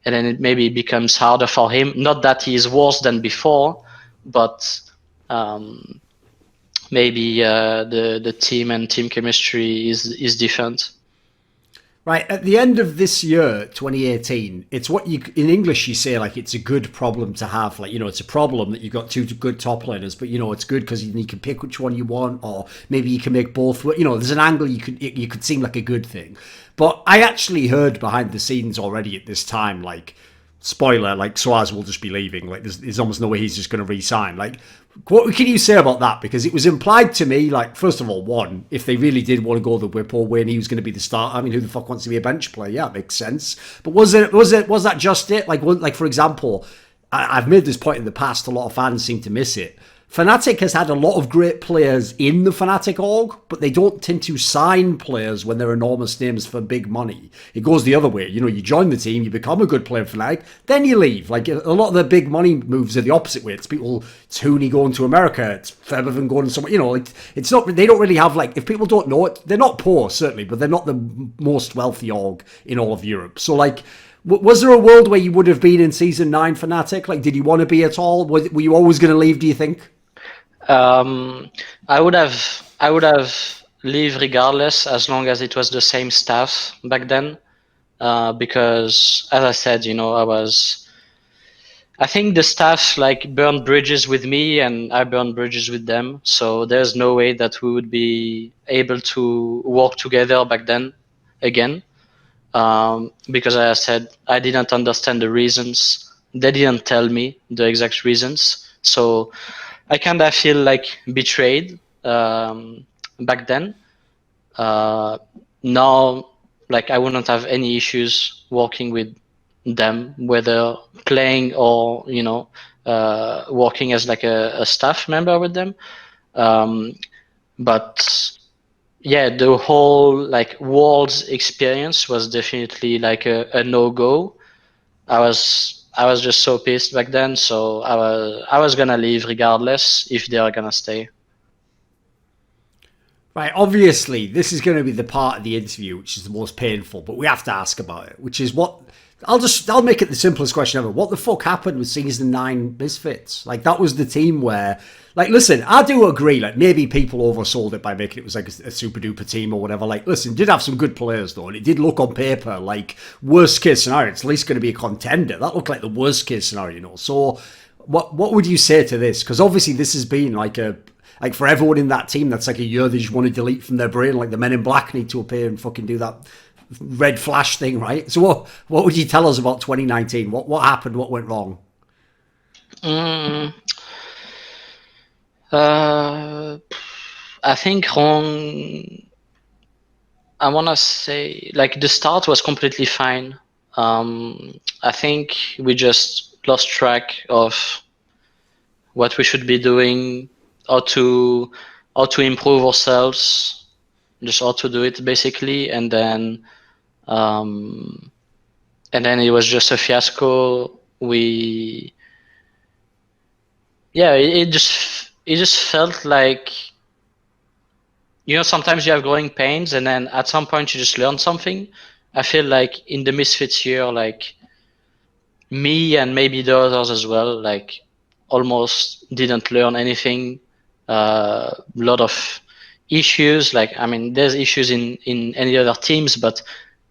then it maybe becomes harder for him. Not that he is worse than before, but maybe the team and team chemistry is different. Right, at the end of this year, 2018, it's what in English you say it's a good problem to have. It's a problem that you've got two good top laners, but it's good because you can pick which one you want, or maybe you can make both. There's an angle you could seem like a good thing. But I actually heard behind the scenes already at this time, spoiler, sOAZ will just be leaving. There's almost no way he's just going to re-sign. What can you say about that? Because it was implied to me, first of all, one, if they really did want to go the Bwipo way and he was going to be the starter, I mean, who the fuck wants to be a bench player? Yeah, it makes sense. But was that just it? For example, I've made this point in the past, a lot of fans seem to miss it. FNATIC has had a lot of great players in the FNATIC org, but they don't tend to sign players when they're enormous names for big money. It goes the other way. You know, you join the team, you become a good player for FNATIC, then you leave. Like, a lot of the big money moves are the opposite way. It's people, it's Hooney going to America, it's Featherven going somewhere, you know, it's not, they don't really have, like, if people don't know it, they're not poor, certainly, but they're not the most wealthy org in all of Europe. So, like, was there a world where you would have been in Season 9 FNATIC? Like, did you want to be at all? Were you always going to leave, do you think? I would have leave regardless, as long as it was the same staff back then, because as I said, you know, I think the staff like burned bridges with me and I burned bridges with them. So there's no way that we would be able to work together back then again. Because as I said, I didn't understand the reasons. They didn't tell me the exact reasons. So I kind of feel like betrayed back then. Now, like, I wouldn't have any issues working with them, whether playing or, you know, working as like a staff member with them. But yeah, the whole like Worlds experience was definitely like a no-go. I was just so pissed back then, so I was gonna leave regardless if they are gonna stay. Right, obviously, this is going to be the part of the interview which is the most painful, but we have to ask about it, which is what... I'll make it the simplest question ever. What the fuck happened with Season 9 Misfits? Like, that was the team where... Like, listen, I do agree, like, maybe people oversold it by making it was like a super-duper team or whatever. Like, listen, it did have some good players, though, and it did look on paper like worst-case scenario. It's at least going to be a contender. That looked like the worst-case scenario, you know? So, what would you say to this? Because obviously this has been like a... Like, for everyone in that team, that's like a year they just want to delete from their brain. Like, the Men in Black need to appear and fucking do that red flash thing, right? So what would you tell us about 2019? What happened? What went wrong? I think wrong... I want to say, like, the start was completely fine. I think we just lost track of what we should be doing, how to improve ourselves, just how to do it basically, and then it was just a fiasco. It just felt like, you know, sometimes you have growing pains, and then at some point you just learn something. I feel like in the Misfits year, like, me and maybe the others as well, like, almost didn't learn anything. Lot of issues, like, I mean, there's issues in any other teams, but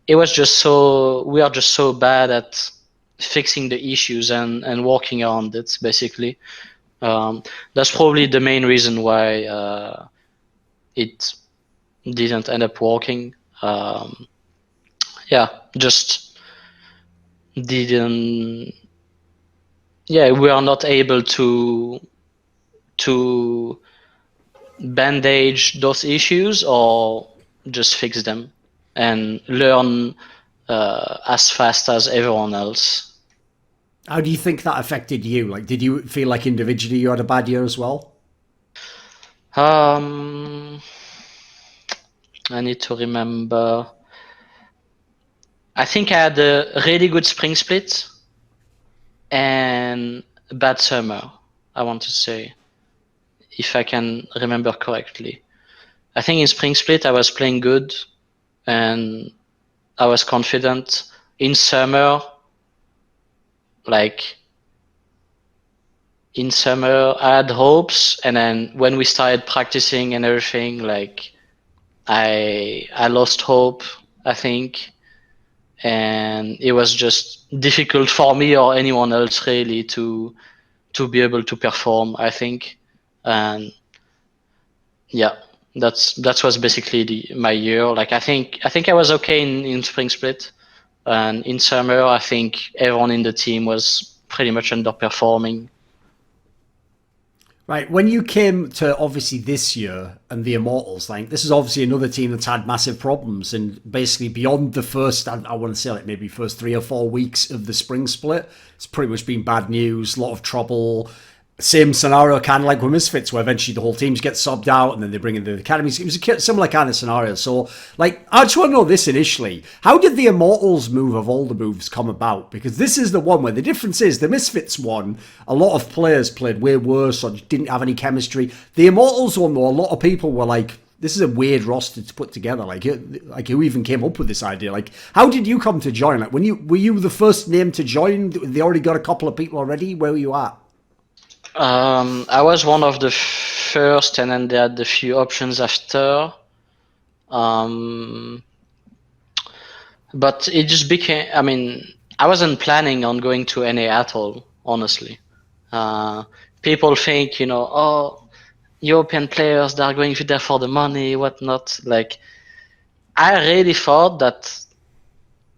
it was just we are just so bad at fixing the issues and working around it, basically. That's probably the main reason why it didn't end up working. Just didn't... Yeah, we are not able to bandage those issues or just fix them and learn as fast as everyone else. How do you think that affected you? Like, did you feel like individually you had a bad year as well? I need to remember. I think I had a really good spring split and a bad summer, I want to say, if I can remember correctly. I think in spring split I was playing good and I was confident. In summer, I had hopes, and then when we started practicing and everything, like, I lost hope, I think, and it was just difficult for me or anyone else really to be able to perform, I think. And yeah, that was basically my year. Like, I think I was okay in spring split, and in summer I think everyone in the team was pretty much underperforming. Right, when you came to obviously this year and the Immortals, like, this is obviously another team that's had massive problems, and basically beyond the first, I want to say, like, maybe first 3 or 4 weeks of the spring split, it's pretty much been bad news, a lot of trouble. same scenario, kind of like with Misfits, where eventually the whole team gets subbed out and then they bring in the academies. It was a similar kind of scenario. So, like, I just want to know this initially. How did the Immortals move of all the moves come about? Because this is the one where the difference is the Misfits one, a lot of players played way worse or didn't have any chemistry. The Immortals one, though, a lot of people were like, this is a weird roster to put together. Like who even came up with this idea? Like, how did you come to join? Like, were you the first name to join? They already got a couple of people already. Where were you at? I was one of the first, and then they had a few options after. But it just became, I mean, I wasn't planning on going to NA at all, honestly. People think, oh, European players, they are going there for the money, whatnot. Like, I really thought that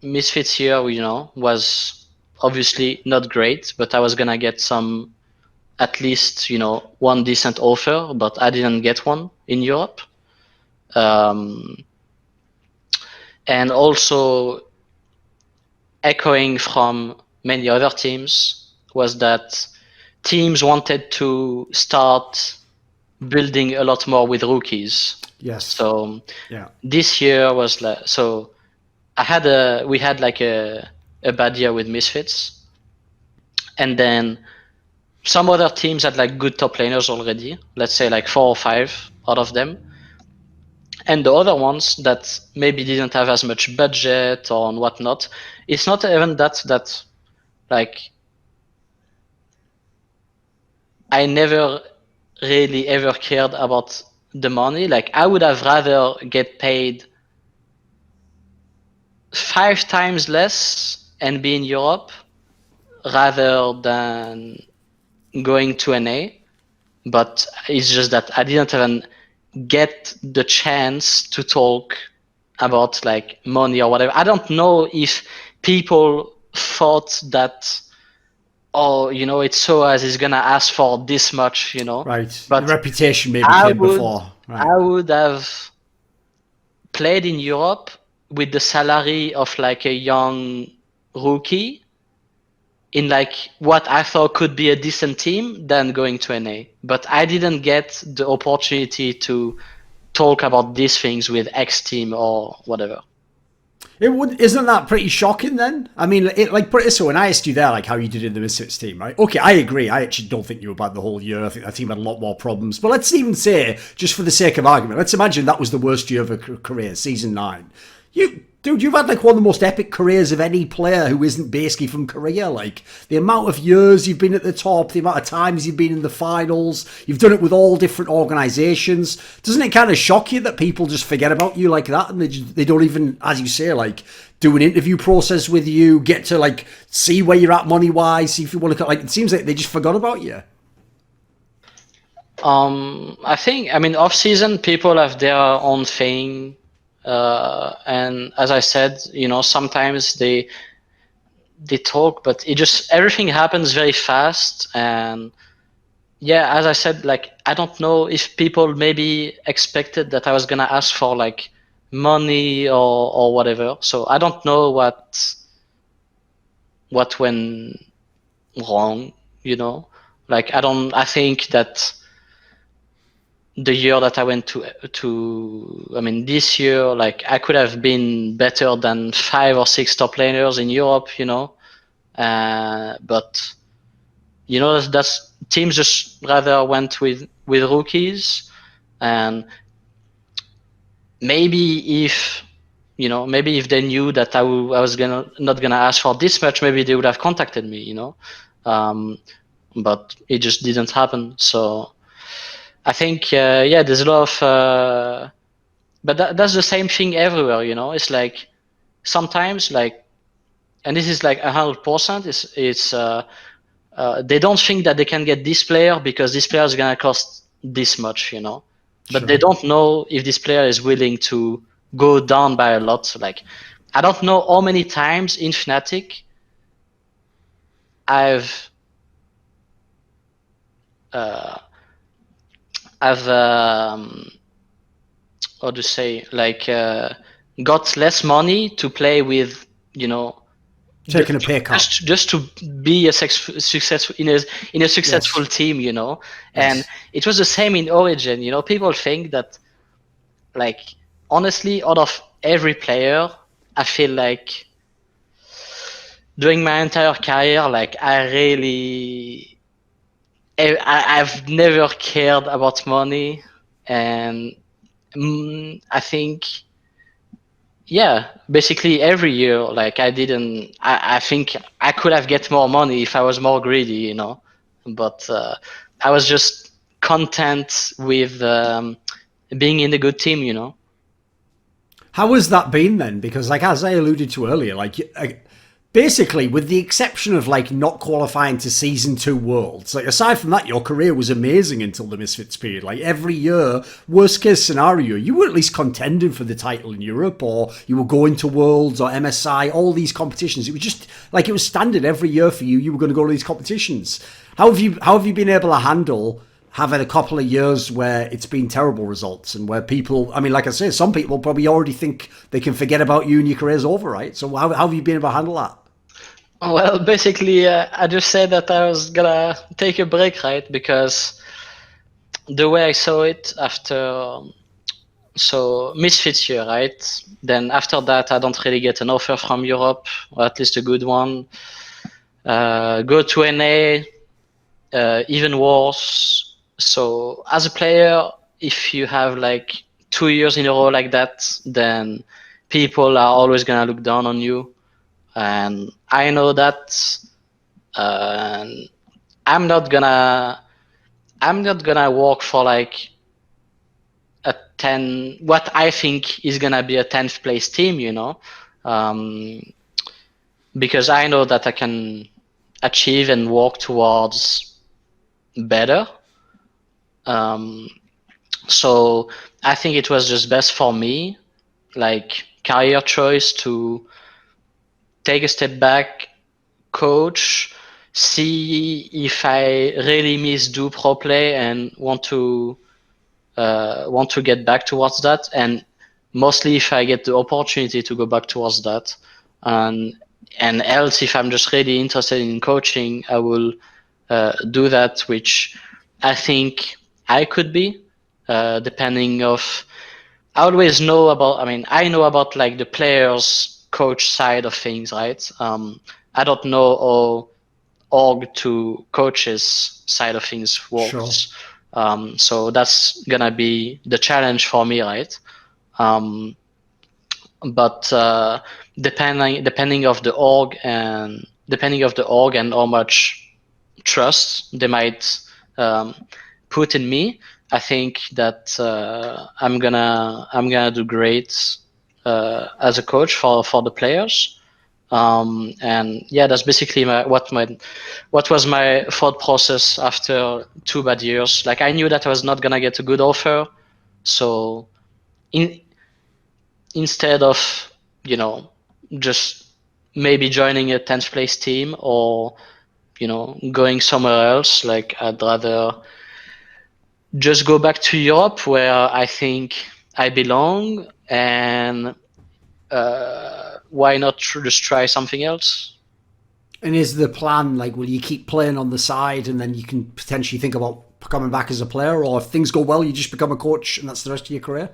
Misfits here, was obviously not great, but I was gonna get some, at least, one decent offer, but I didn't get one in Europe. And also echoing from many other teams was that teams wanted to start building a lot more with rookies. Yes. So yeah, this year was like, so we had like a bad year with Misfits, and then some other teams had like good top laners already, let's say like 4 or 5 out of them. And the other ones that maybe didn't have as much budget or whatnot, it's not even that like I never really ever cared about the money. Like, I would have rather get paid 5 times less and be in Europe rather than going to NA. But it's just that I didn't even get the chance to talk about like money or whatever. I don't know if people thought that, oh, it's sOAZ is gonna ask for this much, right. But the reputation maybe I came would, before. Right. I would have played in Europe with the salary of like a young rookie in like what I thought could be a decent team than going to NA. But I didn't get the opportunity to talk about these things with X team or whatever. Isn't that pretty shocking then? I mean, like, put it this way, when I asked you there, like, how you did in the Misfits team, right? Okay, I agree. I actually don't think you were bad the whole year. I think that team had a lot more problems. But let's even say, just for the sake of argument, let's imagine that was the worst year of a career, season 9. You've had like one of the most epic careers of any player who isn't basically from Korea. Like, the amount of years you've been at the top, the amount of times you've been in the finals, you've done it with all different organizations. Doesn't it kind of shock you that people just forget about you like that, and they don't even, as you say, like, do an interview process with you, get to like see where you're at money wise, see if you want to, like, it seems like they just forgot about you. I think, I mean, off season people have their own thing. And as I said, sometimes they talk, but everything happens very fast. And yeah, as I said, like, I don't know if people maybe expected that I was gonna ask for like money or whatever. So I don't know what went wrong, like, I think that the year that I went I mean, this year, like, I could have been better than 5 or 6 top laners in Europe, but that's teams just rather went with rookies. And maybe if they knew that I was not gonna ask for this much, maybe they would have contacted me, but it just didn't happen. So I think, there's a lot of, but that's the same thing everywhere, It's like sometimes, like, and this is like 100%. It's they don't think that they can get this player because this player is gonna cost this much, But Sure. they don't know if this player is willing to go down by a lot. So, like, I don't know how many times in FNATIC I've how to say, like, got less money to play with, taking a pay cut. Just to be a successful in a successful team, you know. And Yes. it was the same in Origin, you know. People think that, like, honestly, out of every player, I feel like during my entire career, like, I've never cared about money, and I think, yeah, basically every year, like, I think I could have get more money if I was more greedy, you know, but I was just content with being in a good team, you know. How has that been then? Because, like, as I alluded to earlier, like, basically, with the exception of, like, not qualifying to Season 2 Worlds, like, aside from that, your career was amazing until the Misfits period. Like, every year, worst case scenario, you were at least contending for the title in Europe, or you were going to Worlds or MSI, all these competitions. It was just, like, it was standard every year for you. You were going to go to these competitions. How have you been able to handle having a couple of years where it's been terrible results and where people, I mean, like I say, some people probably already think they can forget about you and your career's over, right? So how have you been able to handle that? Well, basically, I just said that I was gonna take a break, right? Because the way I saw it after, so Misfits year, right? Then after that, I don't really get an offer from Europe, or at least a good one. Go to NA, even worse. So as a player, if you have like 2 years in a row like that, then people are always gonna look down on you, and I know that. And I'm not gonna work for like a 10, what I think is gonna be a 10th place team, you know, um, because I know that I can achieve and work towards better. Um, so I think it was just best for me, like, career choice, to take a step back, coach, see if I really miss do pro play and want to get back towards that, and mostly if I get the opportunity to go back towards that, and else if I'm just really interested in coaching, I will do that, which I think I could be, depending of, I always know about, I mean, I know about like the players coach side of things, right? I don't know how org to coaches side of things Sure. works. So that's gonna be the challenge for me, right? Um, but depending of the org and how much trust they might put in me, I think that I'm gonna do great as a coach for the players. And yeah, that's basically what was my thought process after 2 bad years. Like, I knew that I was not gonna get a good offer, so in instead of, you know, just maybe joining a 10th place team, or, you know, going somewhere else, like, I'd rather just go back to Europe where I think I belong, and why not just try something else? And is the plan, like, will you keep playing on the side and then you can potentially think about coming back as a player, or if things go well, you just become a coach and that's the rest of your career?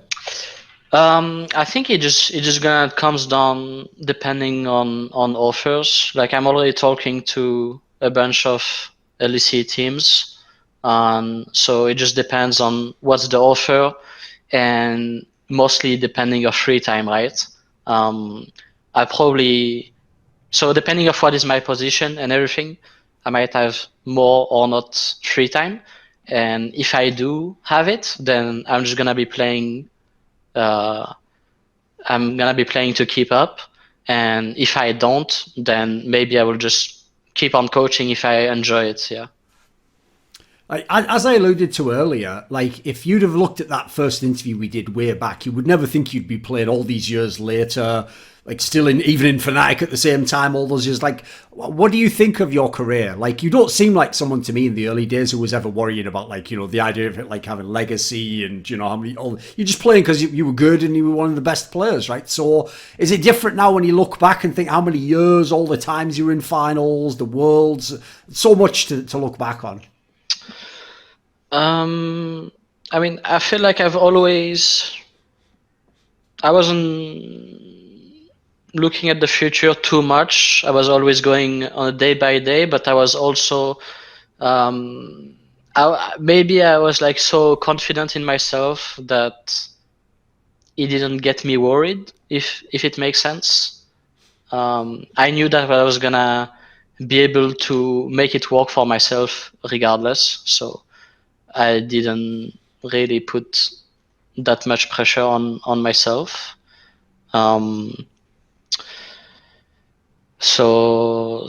I think it just gonna comes down depending on offers. Like, I'm already talking to a bunch of LEC teams, so it just depends on what's the offer, and mostly depending of free time, right? Um, I probably, so depending of what is my position and everything, I might have more or not free time, and if I do have it, then uh, I'm gonna be playing to keep up, and if I don't, then maybe I will just keep on coaching if I enjoy it. Yeah. As I alluded to earlier, like if you'd have looked at that first interview we did way back, you would never think you'd be playing all these years later, like still even in FNATIC at the same time, all those years. Like, what do you think of your career? Like, you don't seem like someone to me in the early days who was ever worrying about, like, the idea of it, like having legacy and, how many, you're just playing because you were good and you were one of the best players, right? So is it different now when you look back and think how many years, all the times you were in finals, the worlds, so much to look back on? I feel like I wasn't looking at the future too much. I was always going on a day by day, but I was also, maybe I was like so confident in myself that it didn't get me worried, if it makes sense. I knew that I was gonna be able to make it work for myself regardless, so I didn't really put that much pressure on myself. So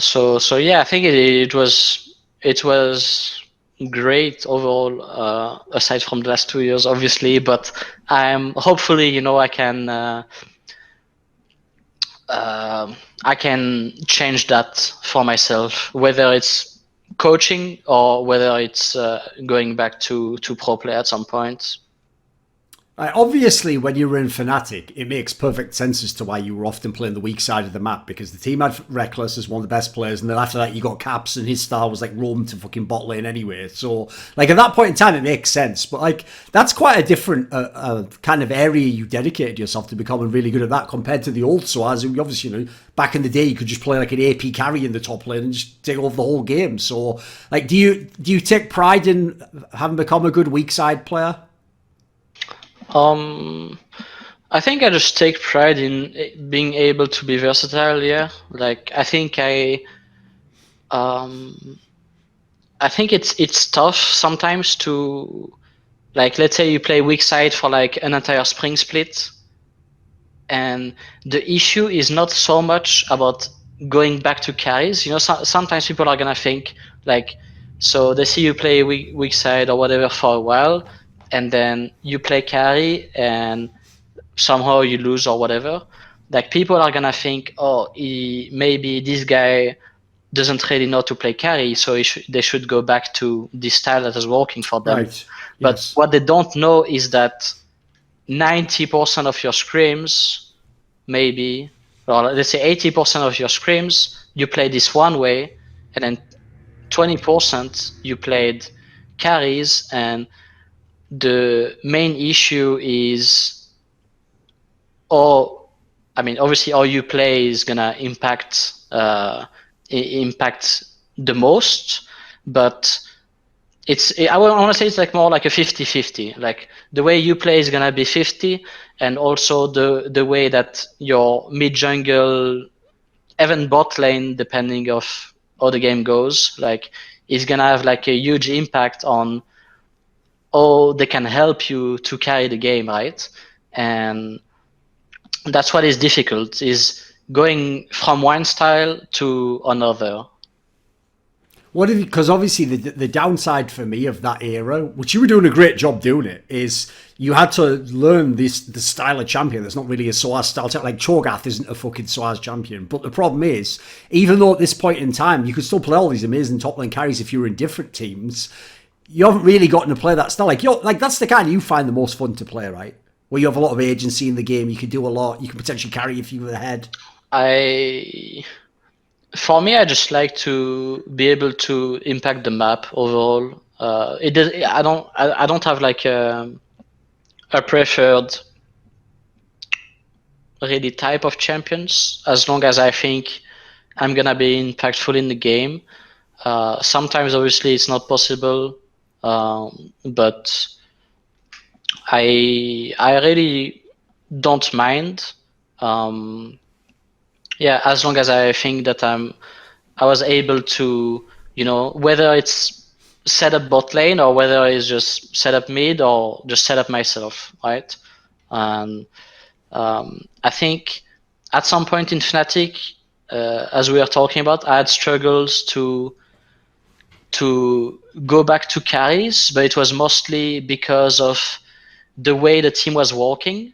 yeah, I think it was great overall, aside from the last 2 years, obviously. But I'm hopefully, I can change that for myself, whether it's coaching or whether it's going back to pro play at some point. Obviously, when you were in FNATIC, it makes perfect sense as to why you were often playing the weak side of the map, because the team had Rekkles as one of the best players, and then after that you got Caps, and his style was like roam to fucking bot lane anyway. So, like, at that point in time, it makes sense. But like, that's quite a different kind of area you dedicated yourself to becoming really good at that compared to the old sOAZ. Obviously, back in the day you could just play like an AP carry in the top lane and just take over the whole game. So, like, do you take pride in having become a good weak side player? I think I just take pride in being able to be versatile. Yeah, like I think it's tough sometimes to, like, let's say you play weak side for like an entire spring split, and the issue is not so much about going back to carries. Sometimes people are gonna think like, so they see you play weak side or whatever for a while, and then you play carry and somehow you lose or whatever. Like, people are gonna think, oh, maybe this guy doesn't really know to play carry, so they should go back to this style that is working for them. Right. But Yes. what they don't know is that 90% of your scrims, maybe, or let's say 80% of your scrims, you play this one way, and then 20% you played carries, and the main issue is, obviously all you play is gonna impact the most, but I want to say it's like more like a 50-50. Like, the way you play is gonna be 50, and also the way that your mid jungle, even bot lane, depending of how the game goes, like, is gonna have like a huge impact on how they can help you to carry the game, right? And that's what is difficult, is going from one style to another. Because obviously the downside for me of that era, which you were doing a great job doing it, is you had to learn the style of champion that's not really a sOAZ style. Like, Cho'Gath isn't a fucking sOAZ champion. But the problem is, even though at this point in time you could still play all these amazing top lane carries if you were in different teams, you haven't really gotten to play that style. Like that's the kind you find the most fun to play, right? Where you have a lot of agency in the game, you can do a lot, you can potentially carry if you were ahead. For me, I just like to be able to impact the map overall. I don't have like a preferred really type of champions, as long as I think I'm gonna be impactful in the game. Sometimes obviously it's not possible, but I really don't mind. Yeah, as long as I think that I was able to, whether it's set up bot lane or whether it's just set up mid or just set up myself, right? And I think at some point in FNATIC, as we are talking about, I had struggles to to go back to carries, but it was mostly because of the way the team was working,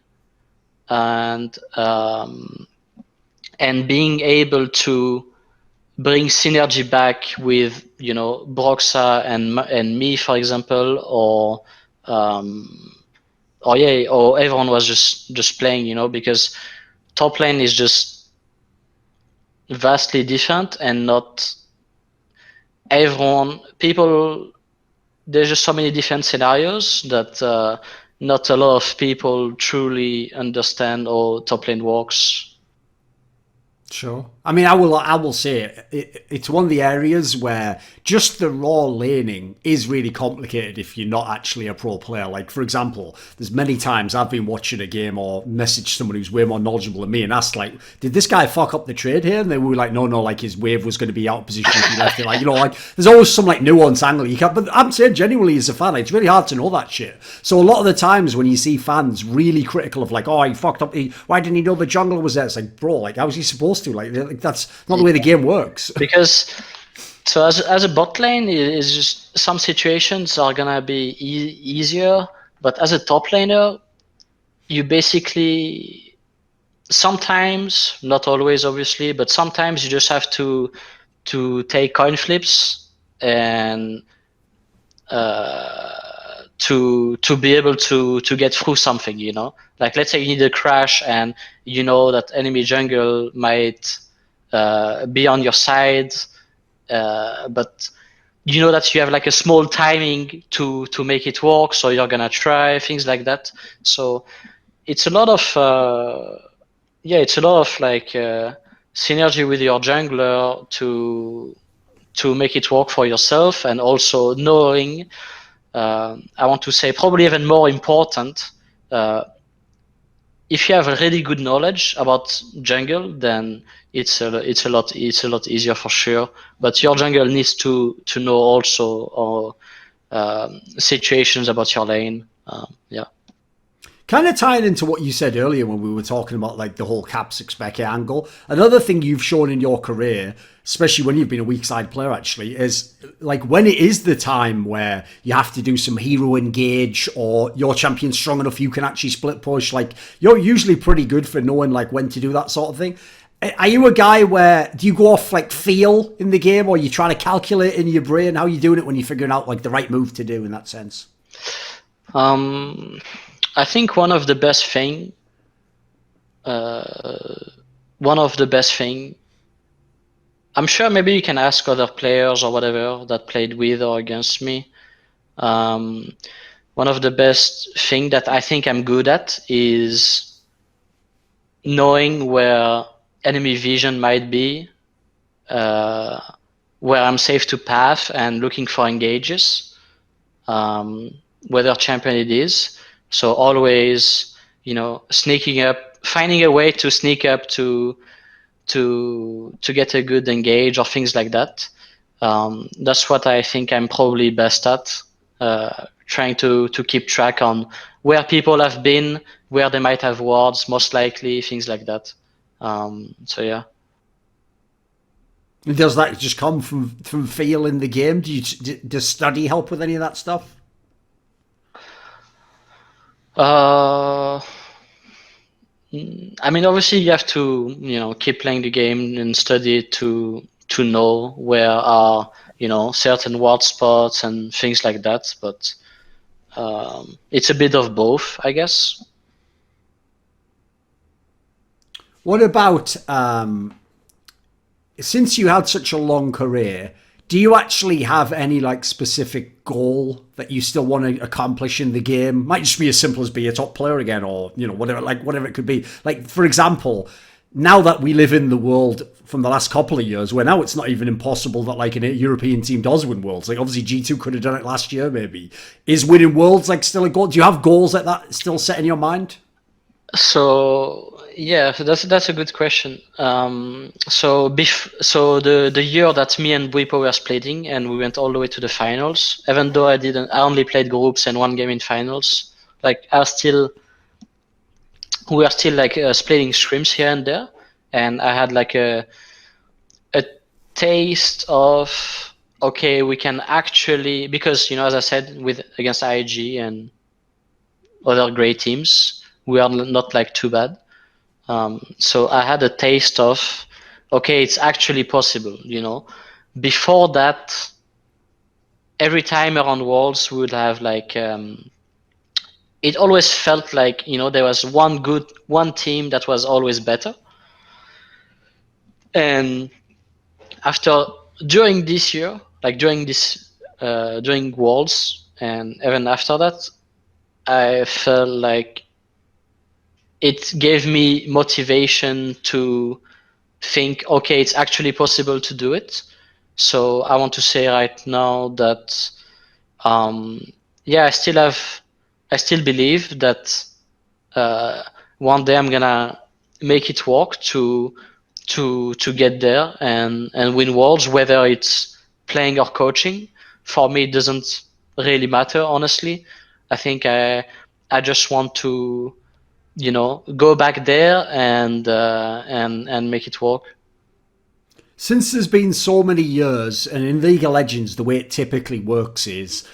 and being able to bring synergy back with Broxa and me, for example, or everyone was just playing, because top lane is just vastly different, and not everyone people. There's just so many different scenarios that not a lot of people truly understand how top lane works. Sure. I mean, I will say it's one of the areas where just the raw laning is really complicated if you're not actually a pro player. Like, for example, there's many times I've been watching a game or messaged someone who's way more knowledgeable than me and asked, like, did this guy fuck up the trade here? And they were like, no, like his wave was going to be out of position if he left it. Like, like there's always some like nuance angle you can't. But I'm saying genuinely as a fan, it's really hard to know that shit. So a lot of the times when you see fans really critical of like, oh, he fucked up, why didn't he know the jungler was there? It's like, bro, like, how was he supposed to? Like that's not the way the game works. Because so as a bot lane, is just some situations are gonna be easier, but as a top laner, you basically sometimes, not always obviously, but sometimes you just have to take coin flips and to be able to get through something, like let's say you need a crash and you know that enemy jungle might be on your side, but you know that you have like a small timing to make it work, so you're gonna try things like that. So it's a lot of like synergy with your jungler to make it work for yourself, and also knowing, I want to say probably even more important, if you have a really good knowledge about jungle, then it's a lot easier for sure. But your jungle needs to know also situations about your lane. Yeah. Kind of tying into what you said earlier when we were talking about like the whole Caps expect angle. Another thing you've shown in your career, especially when you've been a weak side player actually, is like when it is the time where you have to do some hero engage or your champion's strong enough you can actually split push, like you're usually pretty good for knowing like when to do that sort of thing. Are you a guy where, do you go off like feel in the game, or you trying to calculate in your brain? How are you doing it when you're figuring out like the right move to do in that sense? I think one of the best thing, I'm sure maybe you can ask other players or whatever that played with or against me. One of the best thing that I think I'm good at is knowing where enemy vision might be, where I'm safe to path and looking for engages, whether champion it is. So always, sneaking up, finding a way to sneak up to get a good engage or things like that. That's what I think I'm probably best at, trying to keep track on where people have been, where they might have wards, most likely, things like that. So yeah. Does that just come from feel in the game? Does study help with any of that stuff? I mean, obviously you have to, keep playing the game and study it to know where are, certain ward spots and things like that. But it's a bit of both, I guess. What about, since you had such a long career, do you actually have any like specific goal that you still want to accomplish in the game? Might just be as simple as be a top player again, or whatever it could be. Like, for example, now that we live in the world from the last couple of years, where now it's not even impossible that like a European team does win worlds. Like obviously G2 could have done it last year, maybe. Is winning worlds like still a goal? Do you have goals like that still set in your mind? So yeah, that's a good question. So the year that me and Bwipo were splitting and we went all the way to the finals, even though I only played groups and one game in finals. Like we were still like splitting scrims here and there, and I had like a taste of okay, we can actually, because as I said, against IG and other great teams, we are not like too bad. So I had a taste of, okay, it's actually possible. Before that, every time around Worlds, we would have like. It always felt like there was one team that was always better, and during this year, like during Worlds, and even after that, I felt like it gave me motivation to think, okay, it's actually possible to do it. So I want to say right now that, yeah, I still believe that one day I'm gonna make it work to get there and win Worlds, whether it's playing or coaching. For me, it doesn't really matter, honestly. I think I just want to go back there and make it work. Since there's been so many years, and in League of Legends, the way it typically works is,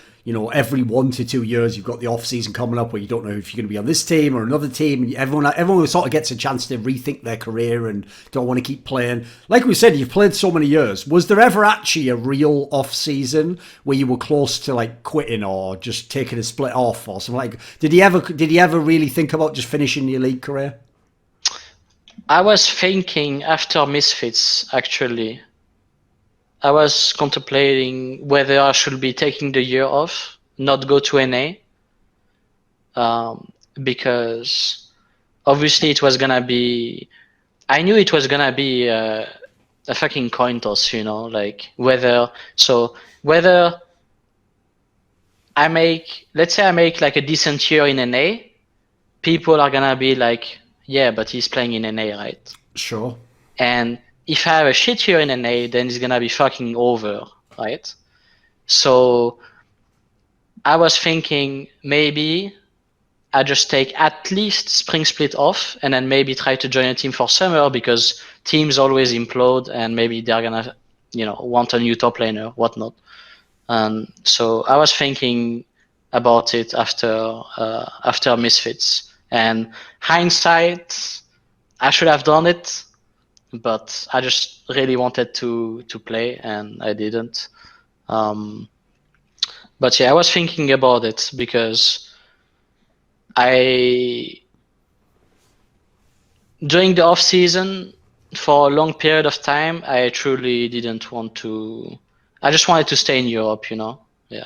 every 1 to 2 years, you've got the off season coming up where you don't know if you're going to be on this team or another team. And everyone sort of gets a chance to rethink their career and don't want to keep playing. Like we said, you've played so many years. Was there ever actually a real off season where you were close to like quitting or just taking a split off or something like? Did you ever really think about just finishing your league career? I was thinking after Misfits, actually. I was contemplating whether I should be taking the year off, not go to NA, because obviously it was gonna be. I knew it was gonna be a fucking coin toss, like whether let's say I make like a decent year in NA, people are gonna be like, yeah, but he's playing in NA, right? Sure. And if I have a shit year in NA, then it's gonna be fucking over, right? So I was thinking maybe I just take at least spring split off and then maybe try to join a team for summer, because teams always implode and maybe they're gonna want a new top laner, whatnot. So I was thinking about it after Misfits, and hindsight, I should have done it, but I just really wanted to play and I didn't. But yeah, I was thinking about it because during the off season for a long period of time, I truly didn't want to. I just wanted to stay in Europe, Yeah.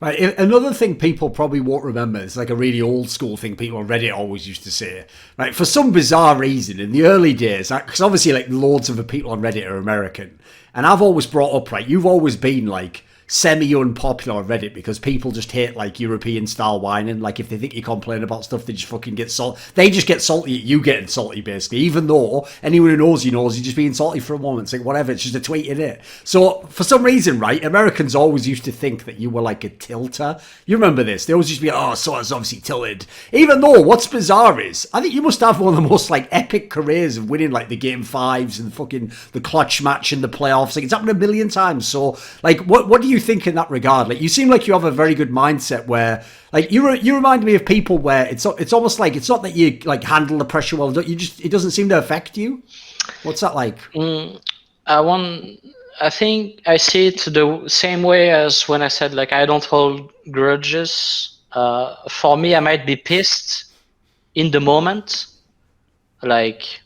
Right. Another thing people probably won't remember, it's like a really old school thing people on Reddit always used to say, right? For some bizarre reason, in the early days, because obviously like loads of the people on Reddit are American, and I've always brought up, right, you've always been like semi-unpopular on Reddit because people just hate like European style whining. Like if they think you complain about stuff, they just fucking get salty. They just get salty at you getting salty, basically. Even though anyone who knows you knows you're just being salty for a moment. It's like whatever, it's just a tweet in it. So for some reason, right, Americans always used to think that you were like a tilter. You remember this? They always used to be, oh, so it's obviously tilted. Even though what's bizarre is, I think you must have one of the most like epic careers of winning like the game fives and fucking the clutch match in the playoffs. Like it's happened a million times. So like, what do you think in that regard? Like you seem like you have a very good mindset where like you remind me of people where it's almost like it's not that you like handle the pressure well, it doesn't seem to affect you. What's that like? I think I see it the same way as when I said like I don't hold grudges. For me, I might be pissed in the moment, like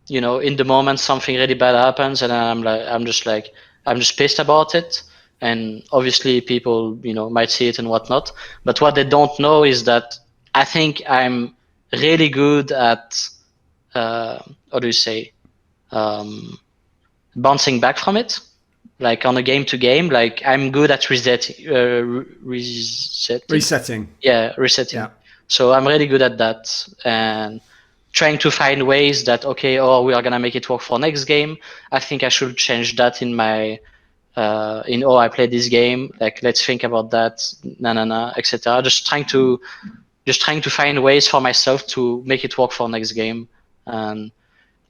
in the moment something really bad happens and I'm just pissed about it. And obviously people, might see it and whatnot. But what they don't know is that I think I'm really good at, how do you say, bouncing back from it. Like on a game to game, like I'm good at resetting. Resetting. Yeah, resetting. Yeah. So I'm really good at that and trying to find ways that, okay, we are gonna make it work for next game. I think I should change that in my I played this game, like let's think about that, etc. Just trying to find ways for myself to make it work for next game. And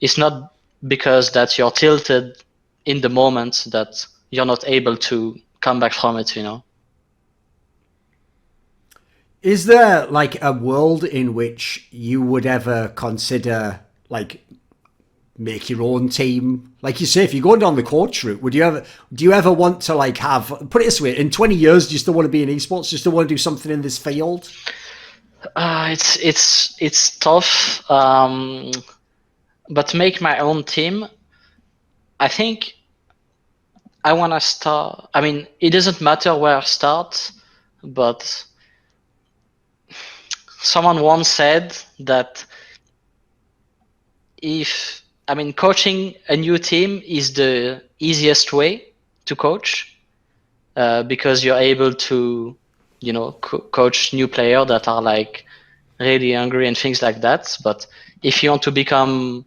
it's not because that you're tilted in the moment that you're not able to come back from it, Is there like a world in which you would ever consider like make your own team? Like you say, if you're going down the coach route, do you ever want to like have, put it this way, in 20 years, do you still want to be in esports? Do you still want to do something in this field? It's tough, but make my own team. I think I want to start. I mean, it doesn't matter where I start, but someone once said that coaching a new team is the easiest way to coach, because you're able to, coach new players that are like really hungry and things like that. But if you want to become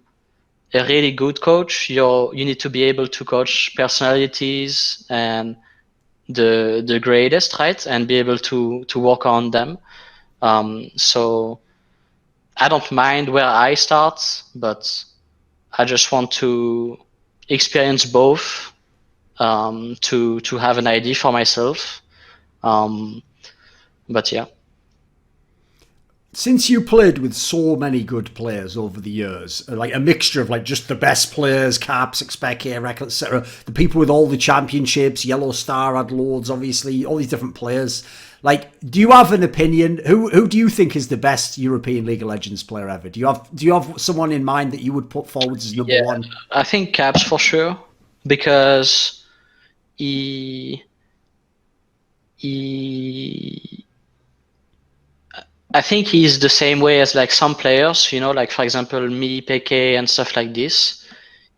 a really good coach, you need to be able to coach personalities and the greatest, right? And be able to work on them. So I don't mind where I start, but I just want to experience both, to have an idea for myself. But yeah. Since you played with so many good players over the years, like a mixture of like just the best players, Caps, Expect, Rekkles, etc., the people with all the championships, Yellow Star had loads, obviously, all these different players. Like, do you have an opinion? Who do you think is the best European League of Legends player ever? Do you have someone in mind that you would put forward as number one? I think Caps for sure, because I think he's the same way as like some players, like for example me, PK, and stuff like this,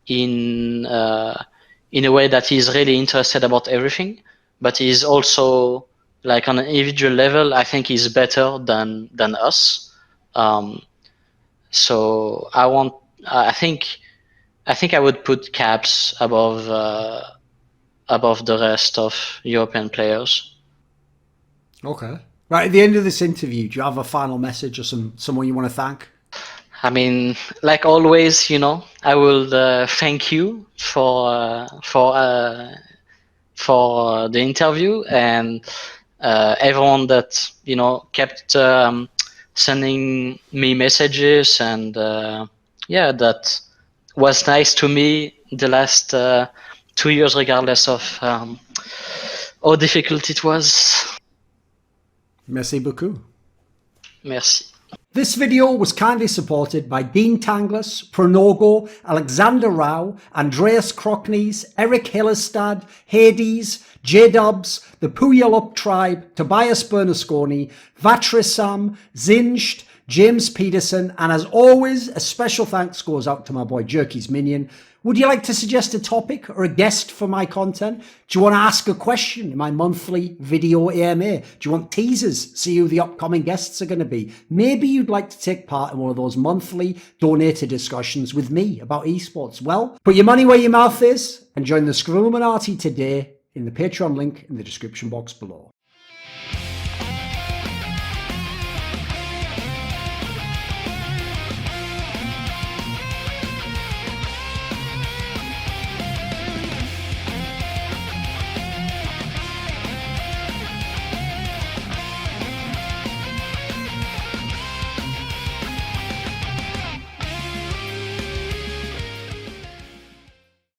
in a way that he's really interested about everything, but he's also like on an individual level, I think he's better than us. So I think I would put Caps above the rest of European players. Okay. Right, at the end of this interview, do you have a final message or someone you want to thank? I mean, like always, I will thank you for the interview, and everyone that kept sending me messages, and that was nice to me the last 2 years, regardless of how difficult it was. Merci beaucoup. Merci. This video was kindly supported by Dean Tanglis, Pronogo, Alexander Rao, Andreas Krocknies, Eric Hillerstad, Hades, J-Dubs, the Puyallup Tribe, Tobias Bernasconi, Vatrisam, Zinged, James Peterson, and as always, a special thanks goes out to my boy Jerky's Minion. Would you like to suggest a topic or a guest for my content? Do you want to ask a question in my monthly video AMA? Do you want teasers? See who the upcoming guests are going to be? Maybe you'd like to take part in one of those monthly donated discussions with me about esports. Well, put your money where your mouth is and join the Scrolluminati today in the Patreon link in the description box below.